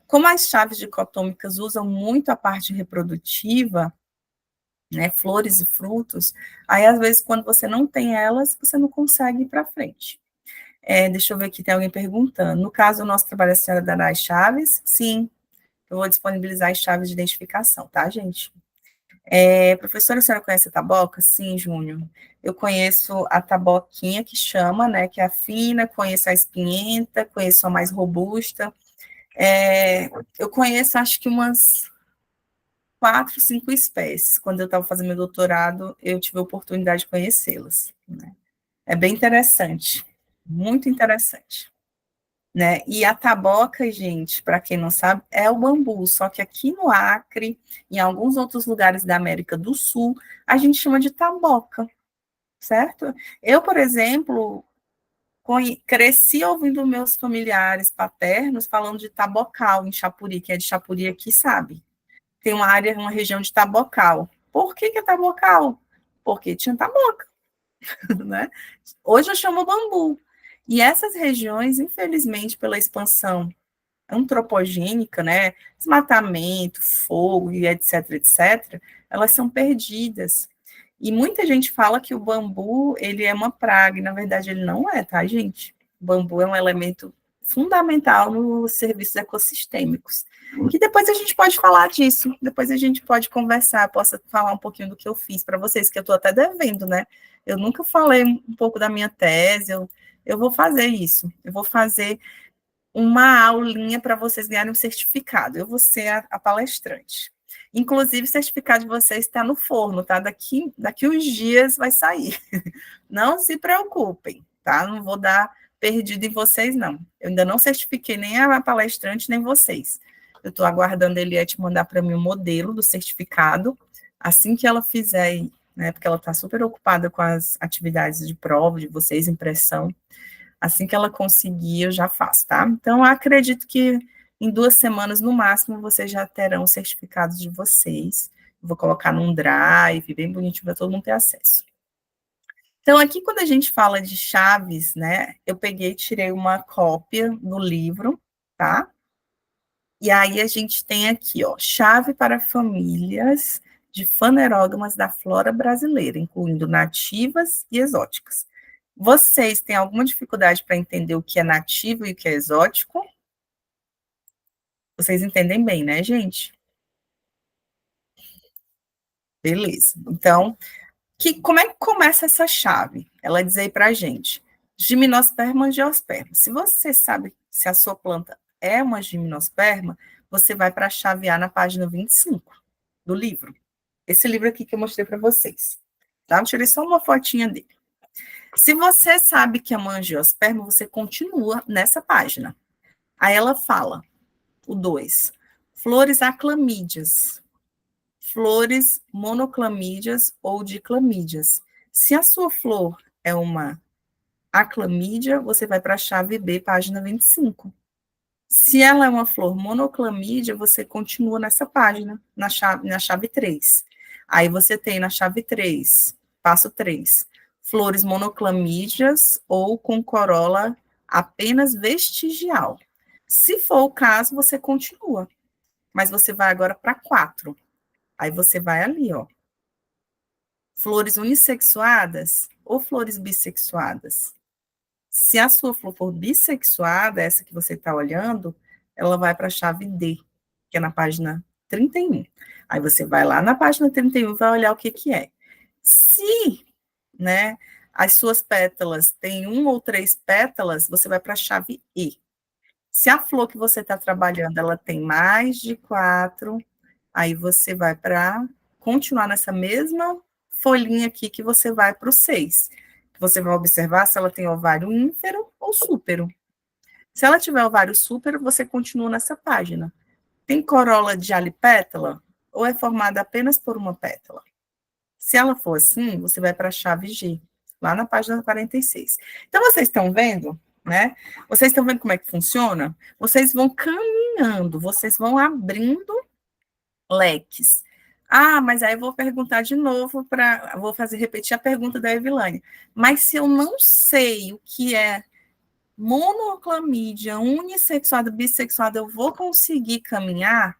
Como as chaves dicotômicas usam muito a parte reprodutiva, né, flores e frutos, aí às vezes quando você não tem elas, você não consegue ir para frente. Deixa eu ver aqui, tem alguém perguntando. No caso, o nosso trabalho, a senhora dará as chaves? Sim, eu vou disponibilizar as chaves de identificação, tá, gente? Professora, a senhora conhece a taboca? Sim, Júnior. Eu conheço a taboquinha que chama, né, que é a fina, conheço a espinhenta, conheço a mais robusta. Eu conheço, acho que umas 4, 5 espécies. Quando eu estava fazendo meu doutorado, eu tive a oportunidade de conhecê-las, né? É bem interessante, muito interessante. né? E a taboca, gente, para quem não sabe, é o bambu, só que aqui no Acre, em alguns outros lugares da América do Sul, a gente chama de taboca, certo? Eu, por exemplo, cresci ouvindo meus familiares paternos falando de tabocal em Chapuri, que é de Chapuri aqui, sabe? Tem uma área, uma região de tabocal. Por que é tabocal? Porque tinha taboca, né? Hoje eu chamo bambu. E essas regiões, infelizmente, pela expansão antropogênica, né, desmatamento, fogo e etc, etc, elas são perdidas. E muita gente fala que o bambu, ele é uma praga, e na verdade ele não é, tá, gente? O bambu é um elemento fundamental nos serviços ecossistêmicos. Que depois a gente pode falar disso, depois a gente pode conversar, posso falar um pouquinho do que eu fiz para vocês, que eu estou até devendo, né? Eu nunca falei um pouco da minha tese, eu vou fazer isso, eu vou fazer uma aulinha para vocês ganharem um certificado. Eu vou ser a palestrante. Inclusive, o certificado de vocês está no forno, tá? Daqui uns dias vai sair. Não se preocupem, tá? Não vou dar perdido em vocês, não. Eu ainda não certifiquei nem a palestrante, nem vocês. Eu estou aguardando a Eliette mandar para mim o modelo do certificado. Assim que ela fizer, né? Porque ela está super ocupada com as atividades de prova de vocês, impressão. Assim que ela conseguir, eu já faço, tá? Então, acredito que em 2 semanas, no máximo, vocês já terão os certificados de vocês. Vou colocar num drive, bem bonitinho, para todo mundo ter acesso. Então, aqui, quando a gente fala de chaves, né, eu peguei e tirei uma cópia do livro, tá? E aí, a gente tem aqui, ó, chave para famílias de fanerógamas da flora brasileira, incluindo nativas e exóticas. Vocês têm alguma dificuldade para entender o que é nativo e o que é exótico? Vocês entendem bem, né, gente? Beleza. Então, como é que começa essa chave? Ela diz aí para a gente, gimnosperma, angiosperma. Se você sabe se a sua planta é uma gimnosperma, você vai para a chave A na página 25 do livro. Esse livro aqui que eu mostrei para vocês. Tá? Eu tirei só uma fotinha dele. Se você sabe que é uma angiosperma, você continua nessa página. Aí ela fala, o 2, flores aclamídeas, flores monoclamídeas ou diclamídeas. Se a sua flor é uma aclamídia, você vai para a chave B, página 25. Se ela é uma flor monoclamídia, você continua nessa página, na chave 3. Aí você tem na chave 3, passo 3, flores monoclamídeas ou com corola apenas vestigial. Se for o caso, você continua. Mas você vai agora para 4. Aí você vai ali, ó. Flores unissexuadas ou flores bissexuadas? Se a sua flor for bissexuada, essa que você está olhando, ela vai para a chave D, que é na página 31. Aí você vai lá na página 31 e vai olhar o que que é. Se, né, as suas pétalas têm 1 ou 3 pétalas, você vai para a chave E. Se a flor que você está trabalhando, ela tem mais de 4, aí você vai para continuar nessa mesma folhinha aqui que você vai para o 6. Você vai observar se ela tem ovário ínfero ou súpero. Se ela tiver ovário súpero, você continua nessa página. Tem corola de alipétala ou é formada apenas por uma pétala? Se ela for assim, você vai para a chave G, lá na página 46. Então, vocês estão vendo, né? Vocês estão vendo como é que funciona? Vocês vão caminhando, vocês vão abrindo leques. Ah, mas aí eu vou perguntar de novo repetir a pergunta da Evilane. Mas se eu não sei o que é monoclamídia, unissexuada, bissexuada, eu vou conseguir caminhar?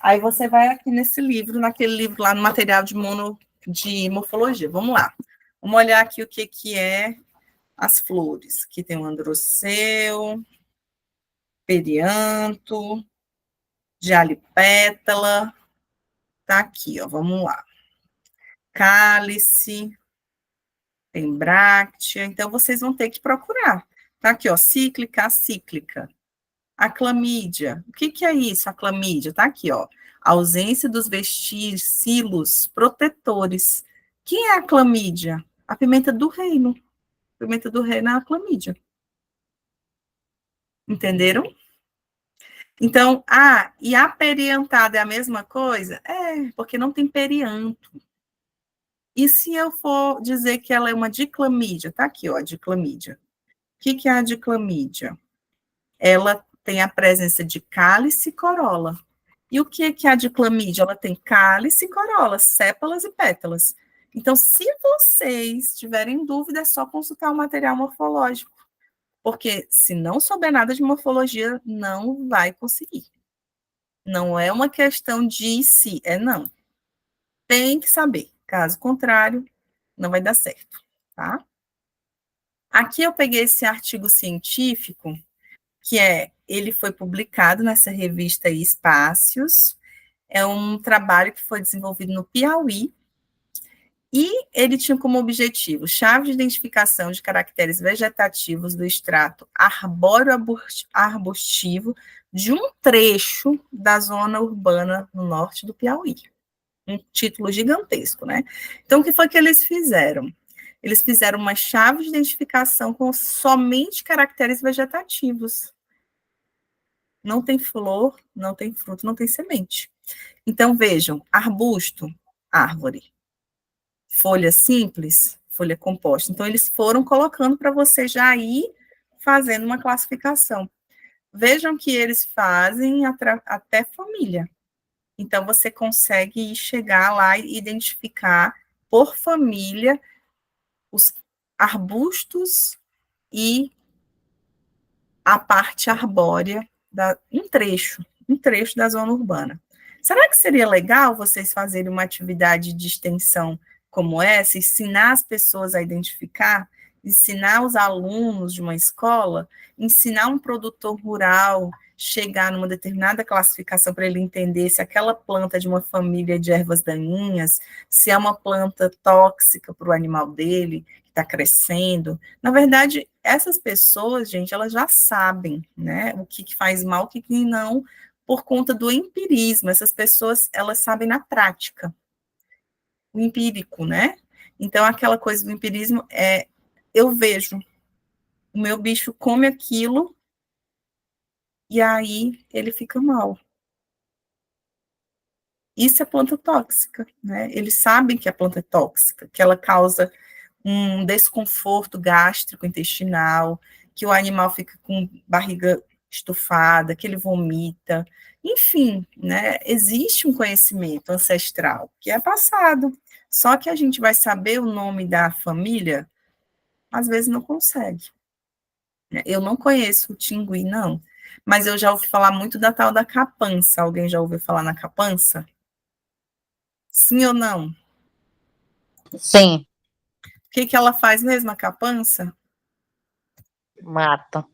Aí você vai aqui nesse livro, naquele livro lá no material de morfologia. Vamos lá. Vamos olhar aqui o que é as flores. Aqui tem o androceu, perianto, dialipétala. Tá aqui, ó, vamos lá. Cálice, tem bráctea, então vocês vão ter que procurar. Tá aqui, ó, cíclica, acíclica. Aclamídia, o que é isso, aclamídia? Tá aqui, ó, ausência dos vestígios protetores. Quem é a clamídia? A pimenta do reino. A pimenta do reino é a clamídia. Entenderam? Então, e a periantada é a mesma coisa? É, porque não tem perianto. E se eu for dizer que ela é uma diclamídia? Tá aqui, ó, a diclamídia. O que é a diclamídia? Ela tem a presença de cálice e corola. E o que é a diclamídia? Ela tem cálice e corola, sépalas e pétalas. Então, se vocês tiverem dúvida, é só consultar o material morfológico. Porque se não souber nada de morfologia, não vai conseguir. Não é uma questão de se, é não. Tem que saber. Caso contrário, não vai dar certo, tá? Aqui eu peguei esse artigo científico, ele foi publicado nessa revista Espaços, é um trabalho que foi desenvolvido no Piauí, e ele tinha como objetivo chave de identificação de caracteres vegetativos do extrato arbóreo-arbustivo de um trecho da zona urbana no norte do Piauí. Um título gigantesco, né? Então, o que foi que eles fizeram? Eles fizeram uma chave de identificação com somente caracteres vegetativos. Não tem flor, não tem fruto, não tem semente. Então, vejam, arbusto, árvore. Folha simples, folha composta. Então, eles foram colocando para você já ir fazendo uma classificação. Vejam que eles fazem até família. Então, você consegue chegar lá e identificar por família os arbustos e a parte arbórea, um trecho da zona urbana. Será que seria legal vocês fazerem uma atividade de extensão como essa, ensinar as pessoas a identificar, ensinar os alunos de uma escola, ensinar um produtor rural chegar numa determinada classificação para ele entender se aquela planta é de uma família de ervas daninhas, se é uma planta tóxica para o animal dele, que está crescendo. Na verdade, essas pessoas, gente, elas já sabem, né, o que faz mal, o que não, por conta do empirismo. Essas pessoas, elas sabem na prática. O empírico, né? Então, aquela coisa do empirismo eu vejo, o meu bicho come aquilo e aí ele fica mal. Isso é planta tóxica, né? Eles sabem que a planta é tóxica, que ela causa um desconforto gástrico intestinal, que o animal fica com barriga estufada, que ele vomita, enfim, né? Existe um conhecimento ancestral que é passado, só que a gente vai saber o nome da família, às vezes não consegue. Eu não conheço o tingui, não, mas eu já ouvi falar muito da tal da capança. Alguém já ouviu falar na capança? Sim ou não? Sim, O que ela faz mesmo, a capança? mata.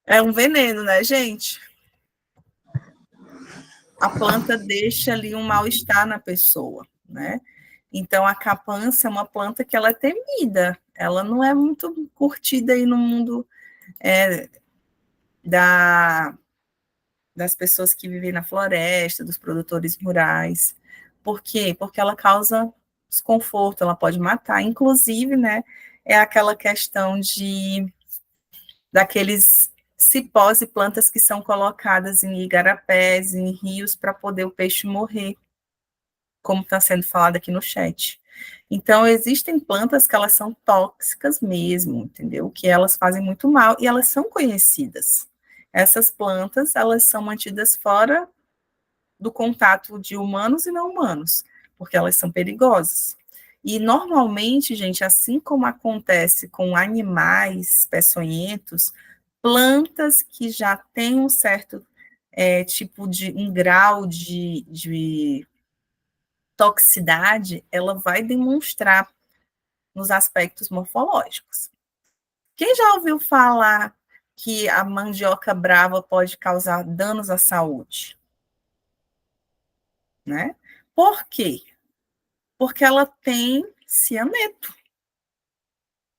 É um veneno, né, gente? A planta deixa ali um mal-estar na pessoa, né? Então, a capança é uma planta que ela é temida, ela não é muito curtida aí no mundo das pessoas que vivem na floresta, dos produtores rurais. Por quê? Porque ela causa desconforto, ela pode matar. Inclusive, né, é aquela questão daqueles cipós e plantas que são colocadas em igarapés, em rios, para poder o peixe morrer, como está sendo falado aqui no chat. Então, existem plantas que elas são tóxicas mesmo, entendeu? Que elas fazem muito mal e elas são conhecidas. Essas plantas, elas são mantidas fora do contato de humanos e não humanos, porque elas são perigosas. E, normalmente, gente, assim como acontece com animais peçonhentos, plantas que já têm um certo um grau de toxicidade, ela vai demonstrar nos aspectos morfológicos. Quem já ouviu falar que a mandioca brava pode causar danos à saúde? Né? Por quê? Porque ela tem cianeto.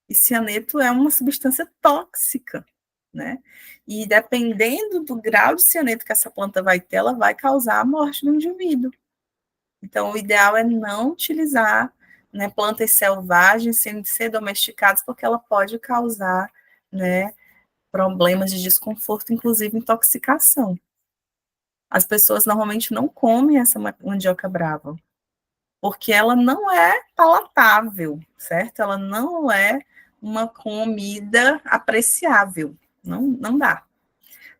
E cianeto é uma substância tóxica, né? E dependendo do grau de cianeto que essa planta vai ter, ela vai causar a morte do indivíduo. Então, o ideal é não utilizar, né, plantas selvagens sem ser domesticadas, porque ela pode causar né, problemas de desconforto, inclusive intoxicação. As pessoas normalmente não comem essa mandioca brava, porque ela não é palatável, certo? Ela não é uma comida apreciável, não dá.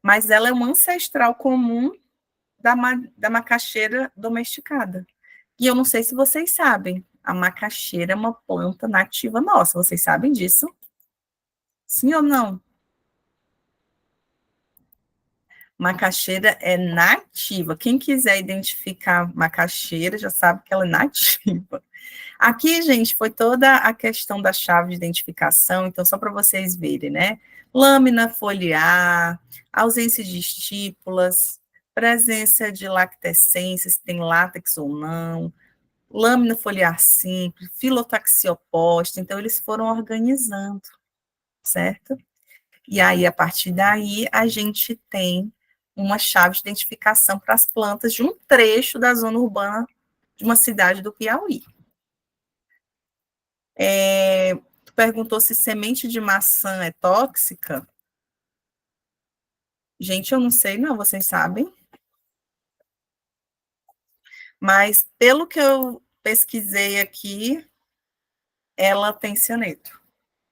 Mas ela é uma ancestral comum da macaxeira domesticada. E eu não sei se vocês sabem, a macaxeira é uma planta nativa nossa, vocês sabem disso? Sim ou não? Macaxeira é nativa. Quem quiser identificar macaxeira já sabe que ela é nativa. Aqui, gente, foi toda a questão da chave de identificação, então, só para vocês verem, né? Lâmina foliar, ausência de estípulas, presença de lactescência, se tem látex ou não, lâmina foliar simples, filotaxia oposta, então, eles foram organizando, certo? E aí, a partir daí, a gente tem uma chave de identificação para as plantas de um trecho da zona urbana de uma cidade do Piauí. Tu perguntou se semente de maçã é tóxica. Gente, eu não sei, não, vocês sabem. Mas, pelo que eu pesquisei aqui, ela tem cianeto,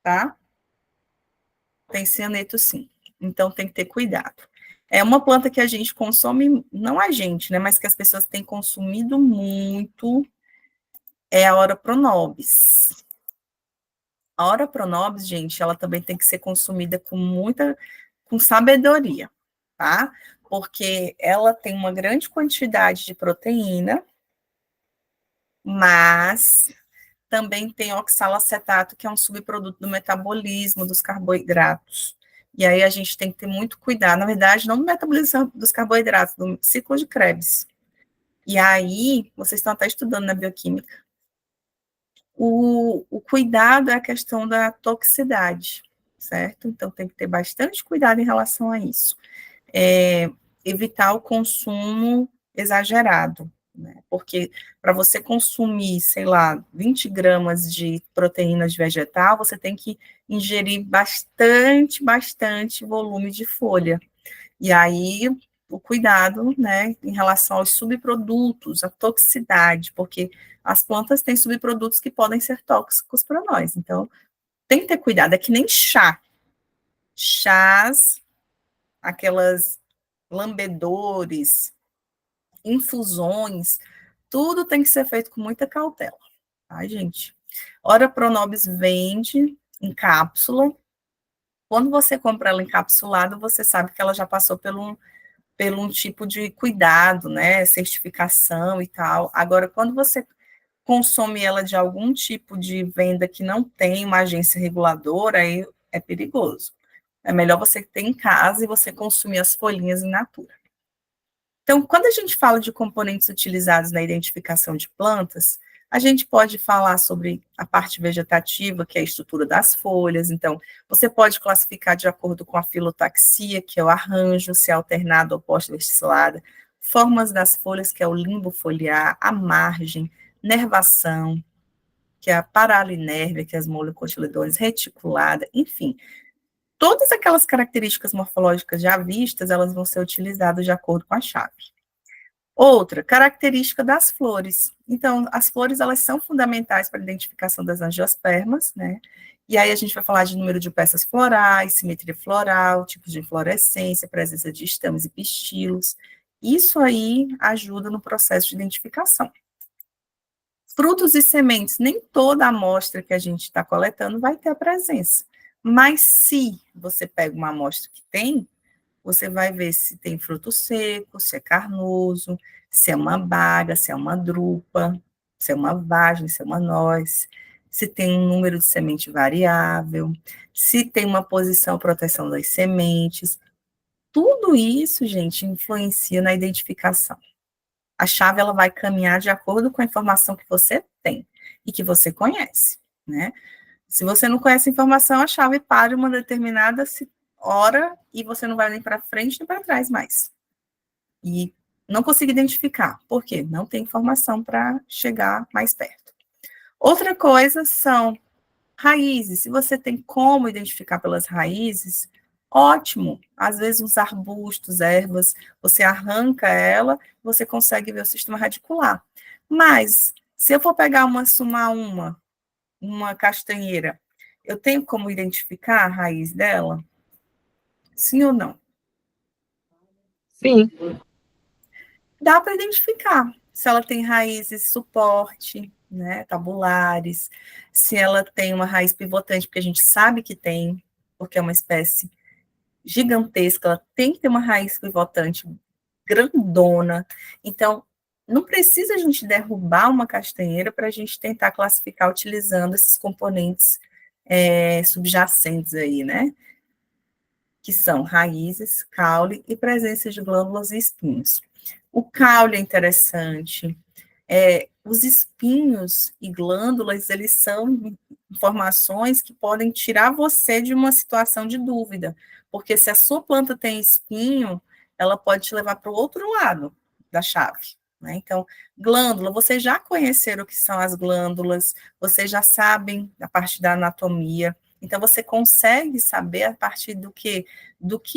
tá? Tem cianeto, sim. Então, tem que ter cuidado. É uma planta que a gente consome, não a gente, né, mas que as pessoas têm consumido muito, é a Ora pronobis. A Ora pronobis, gente, ela também tem que ser consumida com sabedoria, tá? Porque ela tem uma grande quantidade de proteína, mas também tem oxalacetato, que é um subproduto do metabolismo dos carboidratos. E aí a gente tem que ter muito cuidado, na verdade, não do metabolismo dos carboidratos, do ciclo de Krebs. E aí, vocês estão até estudando na bioquímica. O cuidado é a questão da toxicidade, certo? Então, tem que ter bastante cuidado em relação a isso. Evitar o consumo exagerado, né? Porque para você consumir, sei lá, 20 gramas de proteínas vegetal, você tem que ingerir bastante volume de folha. E aí, o cuidado, né, em relação aos subprodutos, a toxicidade, porque as plantas têm subprodutos que podem ser tóxicos para nós. Então, tem que ter cuidado. É que nem chá. Chás, aquelas lambedores, infusões, tudo tem que ser feito com muita cautela, tá, gente? Ora Pronobis vende em cápsula. Quando você compra ela encapsulada, você sabe que ela já passou pelo um tipo de cuidado, né, certificação e tal. Agora, quando você consome ela de algum tipo de venda que não tem uma agência reguladora, aí é perigoso. É melhor você ter em casa e você consumir as folhinhas in natura. Então, quando a gente fala de componentes utilizados na identificação de plantas, a gente pode falar sobre a parte vegetativa, que é a estrutura das folhas. Então, você pode classificar de acordo com a filotaxia, que é o arranjo, se é alternado ou posto-verticilada, formas das folhas, que é o limbo foliar, a margem, nervação, que é a paralinérvia, que é as monocotiledôneas, reticulada, enfim. Todas aquelas características morfológicas já vistas, elas vão ser utilizadas de acordo com a chave. Outra, característica das flores. Então, as flores, elas são fundamentais para a identificação das angiospermas, né? E aí a gente vai falar de número de peças florais, simetria floral, tipos de inflorescência, presença de estames e pistilos. Isso aí ajuda no processo de identificação. Frutos e sementes, nem toda amostra que a gente está coletando vai ter a presença. Mas se você pega uma amostra que tem, você vai ver se tem fruto seco, se é carnoso, se é uma baga, se é uma drupa, se é uma vagem, se é uma noz, se tem um número de semente variável, se tem uma posição e proteção das sementes. Tudo isso, gente, influencia na identificação. A chave, ela vai caminhar de acordo com a informação que você tem e que você conhece, né? Se você não conhece a informação, a chave para uma determinada hora e você não vai nem para frente nem para trás mais. E não consigo identificar. Por quê? Não tem informação para chegar mais perto. Outra coisa são Raízes, se você tem como identificar pelas raízes, ótimo. Às vezes uns arbustos, ervas, você arranca ela, você consegue ver o sistema radicular. Mas, se eu for pegar uma sumaúma, uma castanheira, eu tenho como identificar a raiz dela? Sim ou não? Sim. Dá para identificar se ela tem raízes suporte, né, tabulares, se ela tem uma raiz pivotante, porque a gente sabe que tem, porque é uma espécie gigantesca, ela tem que ter uma raiz pivotante grandona. Então, não precisa a gente derrubar uma castanheira para a gente tentar classificar utilizando esses componentes subjacentes aí, né? Que são raízes, caule e presença de glândulas e espinhos. O caule é interessante. Os espinhos e glândulas, eles são informações que podem tirar você de uma situação de dúvida, porque se a sua planta tem espinho, ela pode te levar para o outro lado da chave, né? Então, glândula, vocês já conheceram o que são as glândulas, vocês já sabem a parte da anatomia, então você consegue saber a partir do que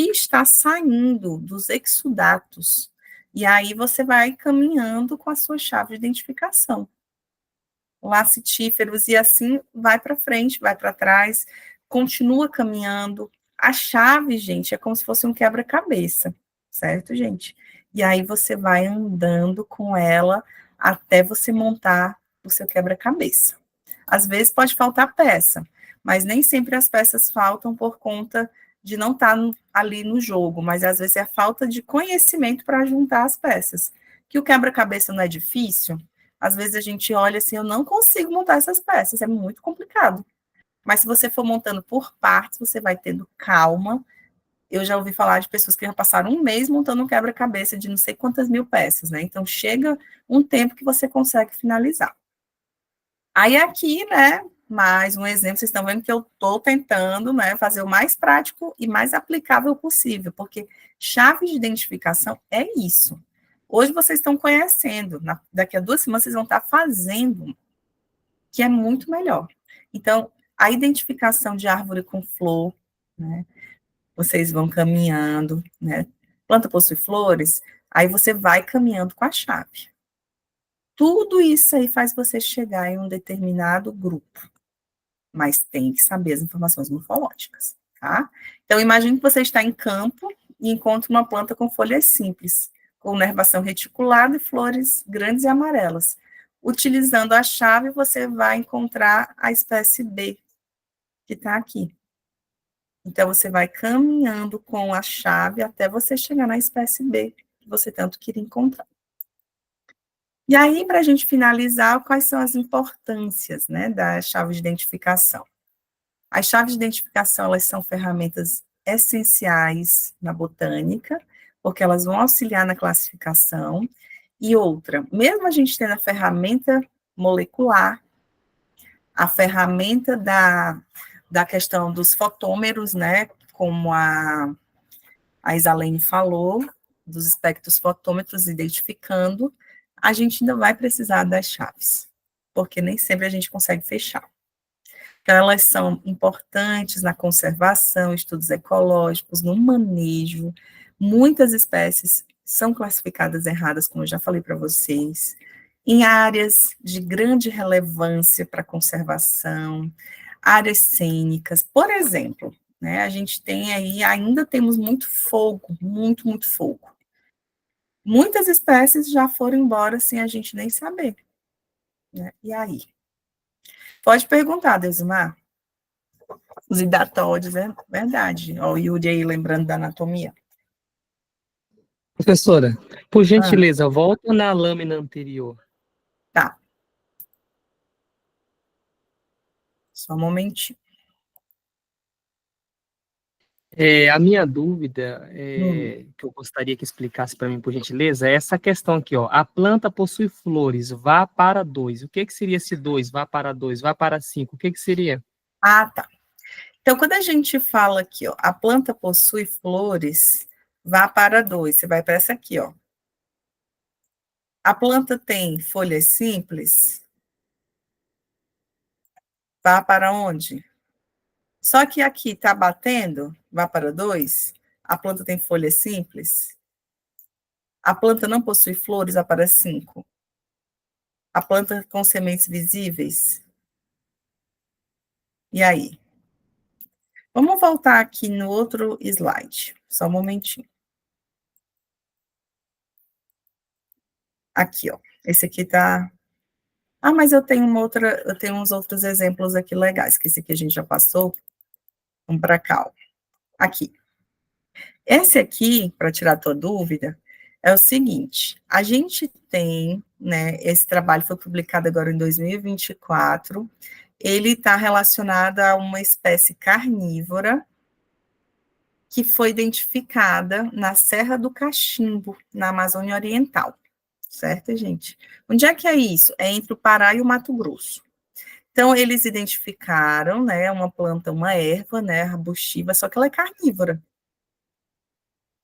está saindo dos exudatos, e aí você vai caminhando com a sua chave de identificação. Lacitíferos, e assim vai para frente, vai para trás, continua caminhando. A chave, gente, é como se fosse um quebra-cabeça, certo, gente? E aí você vai andando com ela até você montar o seu quebra-cabeça. Às vezes pode faltar peça, mas nem sempre as peças faltam por conta de não estar ali no jogo, mas às vezes é a falta de conhecimento para juntar as peças. Que o quebra-cabeça não é difícil, às vezes a gente olha assim, eu não consigo montar essas peças, é muito complicado. Mas se você for montando por partes, você vai tendo calma. Eu já ouvi falar de pessoas que já passaram um mês montando um quebra-cabeça de não sei quantas mil peças, né? Então chega um tempo que você consegue finalizar. Aí aqui, né, mais um exemplo, vocês estão vendo que eu estou tentando, né, fazer o mais prático e mais aplicável possível, porque chave de identificação é isso. Hoje vocês estão conhecendo, daqui a 2 semanas vocês vão estar fazendo, que é muito melhor. Então, a identificação de árvore com flor, né, vocês vão caminhando, né, planta possui flores, aí você vai caminhando com a chave. Tudo isso aí faz você chegar em um determinado grupo, mas tem que saber as informações morfológicas, tá? Então, imagine que você está em campo e encontra uma planta com folhas simples, com nervação reticulada e flores grandes e amarelas. Utilizando a chave, você vai encontrar a espécie B, que está aqui. Então, você vai caminhando com a chave até você chegar na espécie B, que você tanto queria encontrar. E aí, para a gente finalizar, quais são as importâncias, né, da chave de identificação? As chaves de identificação, elas são ferramentas essenciais na botânica, porque elas vão auxiliar na classificação. E outra, mesmo a gente tendo a ferramenta molecular, a ferramenta da questão dos fotômeros, né, como a Isalene falou, dos espectros fotômetros identificando, a gente ainda vai precisar das chaves, porque nem sempre a gente consegue fechar. Então, elas são importantes na conservação, estudos ecológicos, no manejo. Muitas espécies são classificadas erradas, como eu já falei para vocês, em áreas de grande relevância para a conservação, áreas cênicas. Por exemplo, né, a gente tem aí, ainda temos muito fogo, muito fogo. Muitas espécies já foram embora sem a gente nem saber. Né? E aí? Pode perguntar, Deusmar. Os hidatóides, é verdade. Ó, o Yuri aí lembrando da anatomia. Professora, por gentileza, volta na lâmina anterior. Tá. Só um momentinho. A minha dúvida, que eu gostaria que explicasse para mim, por gentileza, é essa questão aqui, ó. A planta possui flores, vá para 2. O que seria esse 2? Vá para 2, vá para 5. O que seria? Ah, tá. Então, quando a gente fala aqui, ó, a planta possui flores, vá para 2. Você vai para essa aqui, ó. A planta tem folhas simples? Vá para onde? Só que aqui está batendo, vá para 2. A planta tem folhas simples. A planta não possui flores, vá para 5. A planta com sementes visíveis. E aí? Vamos voltar aqui no outro slide. Só um momentinho. Aqui, ó. Esse aqui tá... Ah, mas eu tenho uns outros exemplos aqui legais, que esse aqui a gente já passou. Vamos para cá, ó. Aqui. Esse aqui, para tirar a tua dúvida, é o seguinte, a gente tem, né, esse trabalho foi publicado agora em 2024, ele está relacionado a uma espécie carnívora que foi identificada na Serra do Cachimbo, na Amazônia Oriental, certo, gente? Onde é que é isso? É entre o Pará e o Mato Grosso. Então, eles identificaram, né, uma planta, uma erva, né, arbustiva, só que ela é carnívora,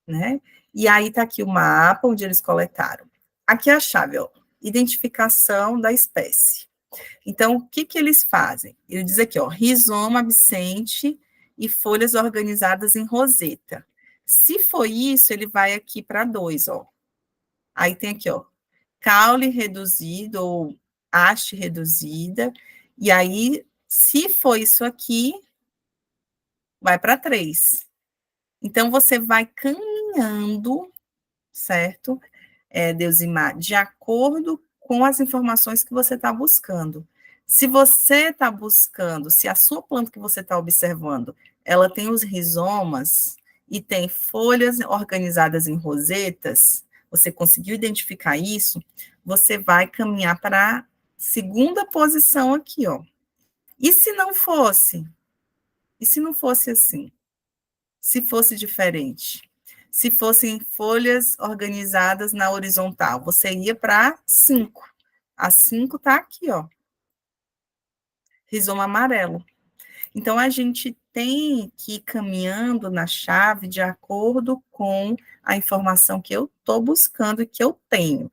né? E aí está aqui o mapa onde eles coletaram. Aqui é a chave, ó, identificação da espécie. Então, o que que eles fazem? Ele diz aqui, ó, rizoma absente e folhas organizadas em roseta. Se for isso, ele vai aqui para 2, ó. Aí tem aqui, ó, caule reduzido ou haste reduzida. E aí, se for isso aqui, vai para 3. Então, você vai caminhando, certo? Deusimar, de acordo com as informações que você está buscando. Se você está buscando, se a sua planta que você está observando, ela tem os rizomas e tem folhas organizadas em rosetas, você conseguiu identificar isso, você vai caminhar para a segunda posição aqui, ó. E se não fosse? E se não fosse assim? Se fosse diferente? Se fossem folhas organizadas na horizontal, você ia para 5. A 5 está aqui, ó. Rizoma amarelo. Então, a gente tem que ir caminhando na chave de acordo com a informação que eu estou buscando e que eu tenho.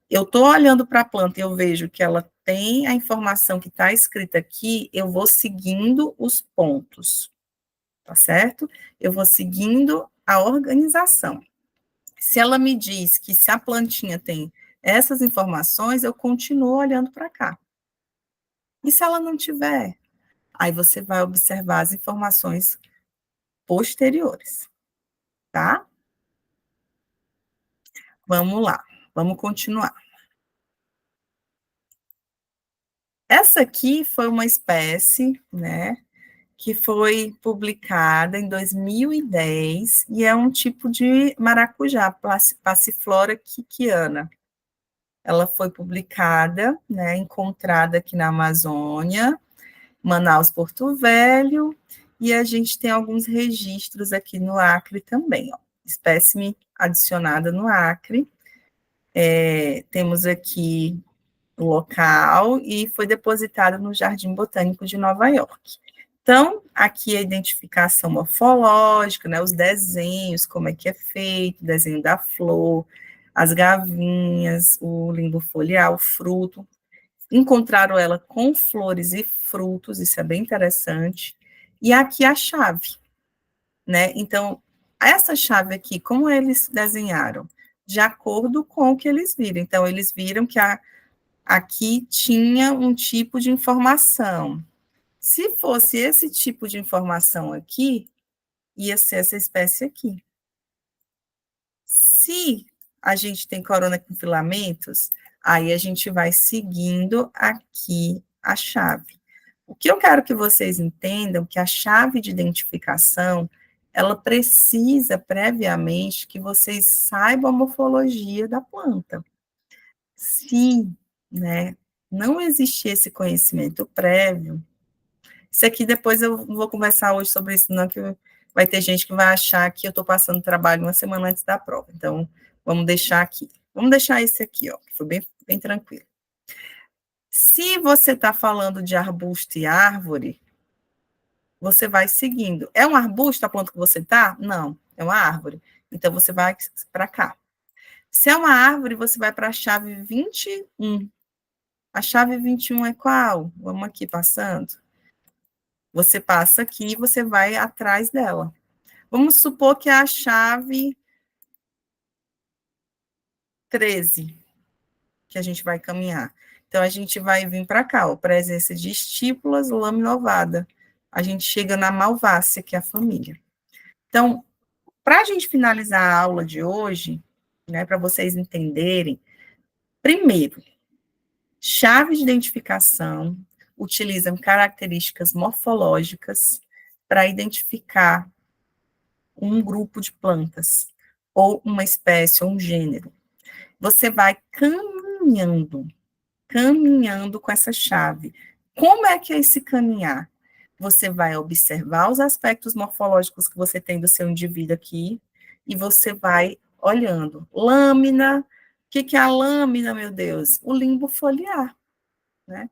Eu estou olhando para a planta e eu vejo que ela tem a informação que está escrita aqui, eu vou seguindo os pontos, tá certo? Eu vou seguindo a organização. Se ela me diz que se a plantinha tem essas informações, eu continuo olhando para cá. E se ela não tiver? Aí você vai observar as informações posteriores, tá? Vamos lá, vamos continuar. Essa aqui foi uma espécie, né, que foi publicada em 2010 e é um tipo de maracujá, Passiflora quiquiana. Ela foi publicada, né, encontrada aqui na Amazônia, Manaus, Porto Velho, e a gente tem alguns registros aqui no Acre também, ó. Espécime adicionada no Acre. Temos aqui o local e foi depositada no Jardim Botânico de Nova York. Então, aqui a identificação morfológica, né, os desenhos, como é que é feito, o desenho da flor, as gavinhas, o limbo foliar, o fruto. Encontraram ela com flores e frutos, isso é bem interessante. E aqui a chave, né? Então, essa chave aqui, como eles desenharam? De acordo com o que eles viram. Então, eles viram que aqui tinha um tipo de informação. Se fosse esse tipo de informação aqui, ia ser essa espécie aqui. Se a gente tem corona com filamentos, aí a gente vai seguindo aqui a chave. O que eu quero que vocês entendam que a chave de identificação, ela precisa previamente que vocês saibam a morfologia da planta. Se, né, não existir esse conhecimento prévio, isso aqui depois eu não vou conversar hoje sobre isso, não, que vai ter gente que vai achar que eu estou passando trabalho uma semana antes da prova. Então, vamos deixar aqui. Vamos deixar esse aqui, ó, que foi bem, bem tranquilo. Se você está falando de arbusto e árvore, você vai seguindo. É um arbusto a planta que você está? Não, é uma árvore. Então, você vai para cá. Se é uma árvore, você vai para a chave 21. A chave 21 é qual? Vamos aqui passando. Você passa aqui e você vai atrás dela. Vamos supor que é a chave 13 que a gente vai caminhar. Então, a gente vai vir para cá, ó, presença de estípulas, lâmina ovada. A gente chega na malvácia, que é a família. Então, para a gente finalizar a aula de hoje, né, para vocês entenderem, primeiro, chaves de identificação utilizam características morfológicas para identificar um grupo de plantas, ou uma espécie, ou um gênero. Você vai caminhando com essa chave. Como é que é esse caminhar? Você vai observar os aspectos morfológicos que você tem do seu indivíduo aqui, e você vai olhando. Lâmina, o que é a lâmina, meu Deus? O limbo foliar, né?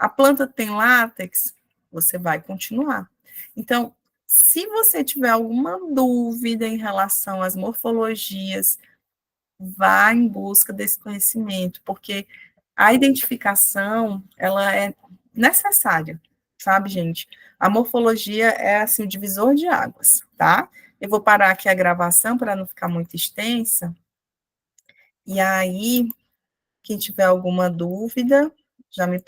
A planta tem látex, você vai continuar. Então, se você tiver alguma dúvida em relação às morfologias, vá em busca desse conhecimento, porque a identificação, ela é necessária, sabe, gente? A morfologia é, assim, o divisor de águas, tá? Eu vou parar aqui a gravação para não ficar muito extensa, e aí, quem tiver alguma dúvida, já me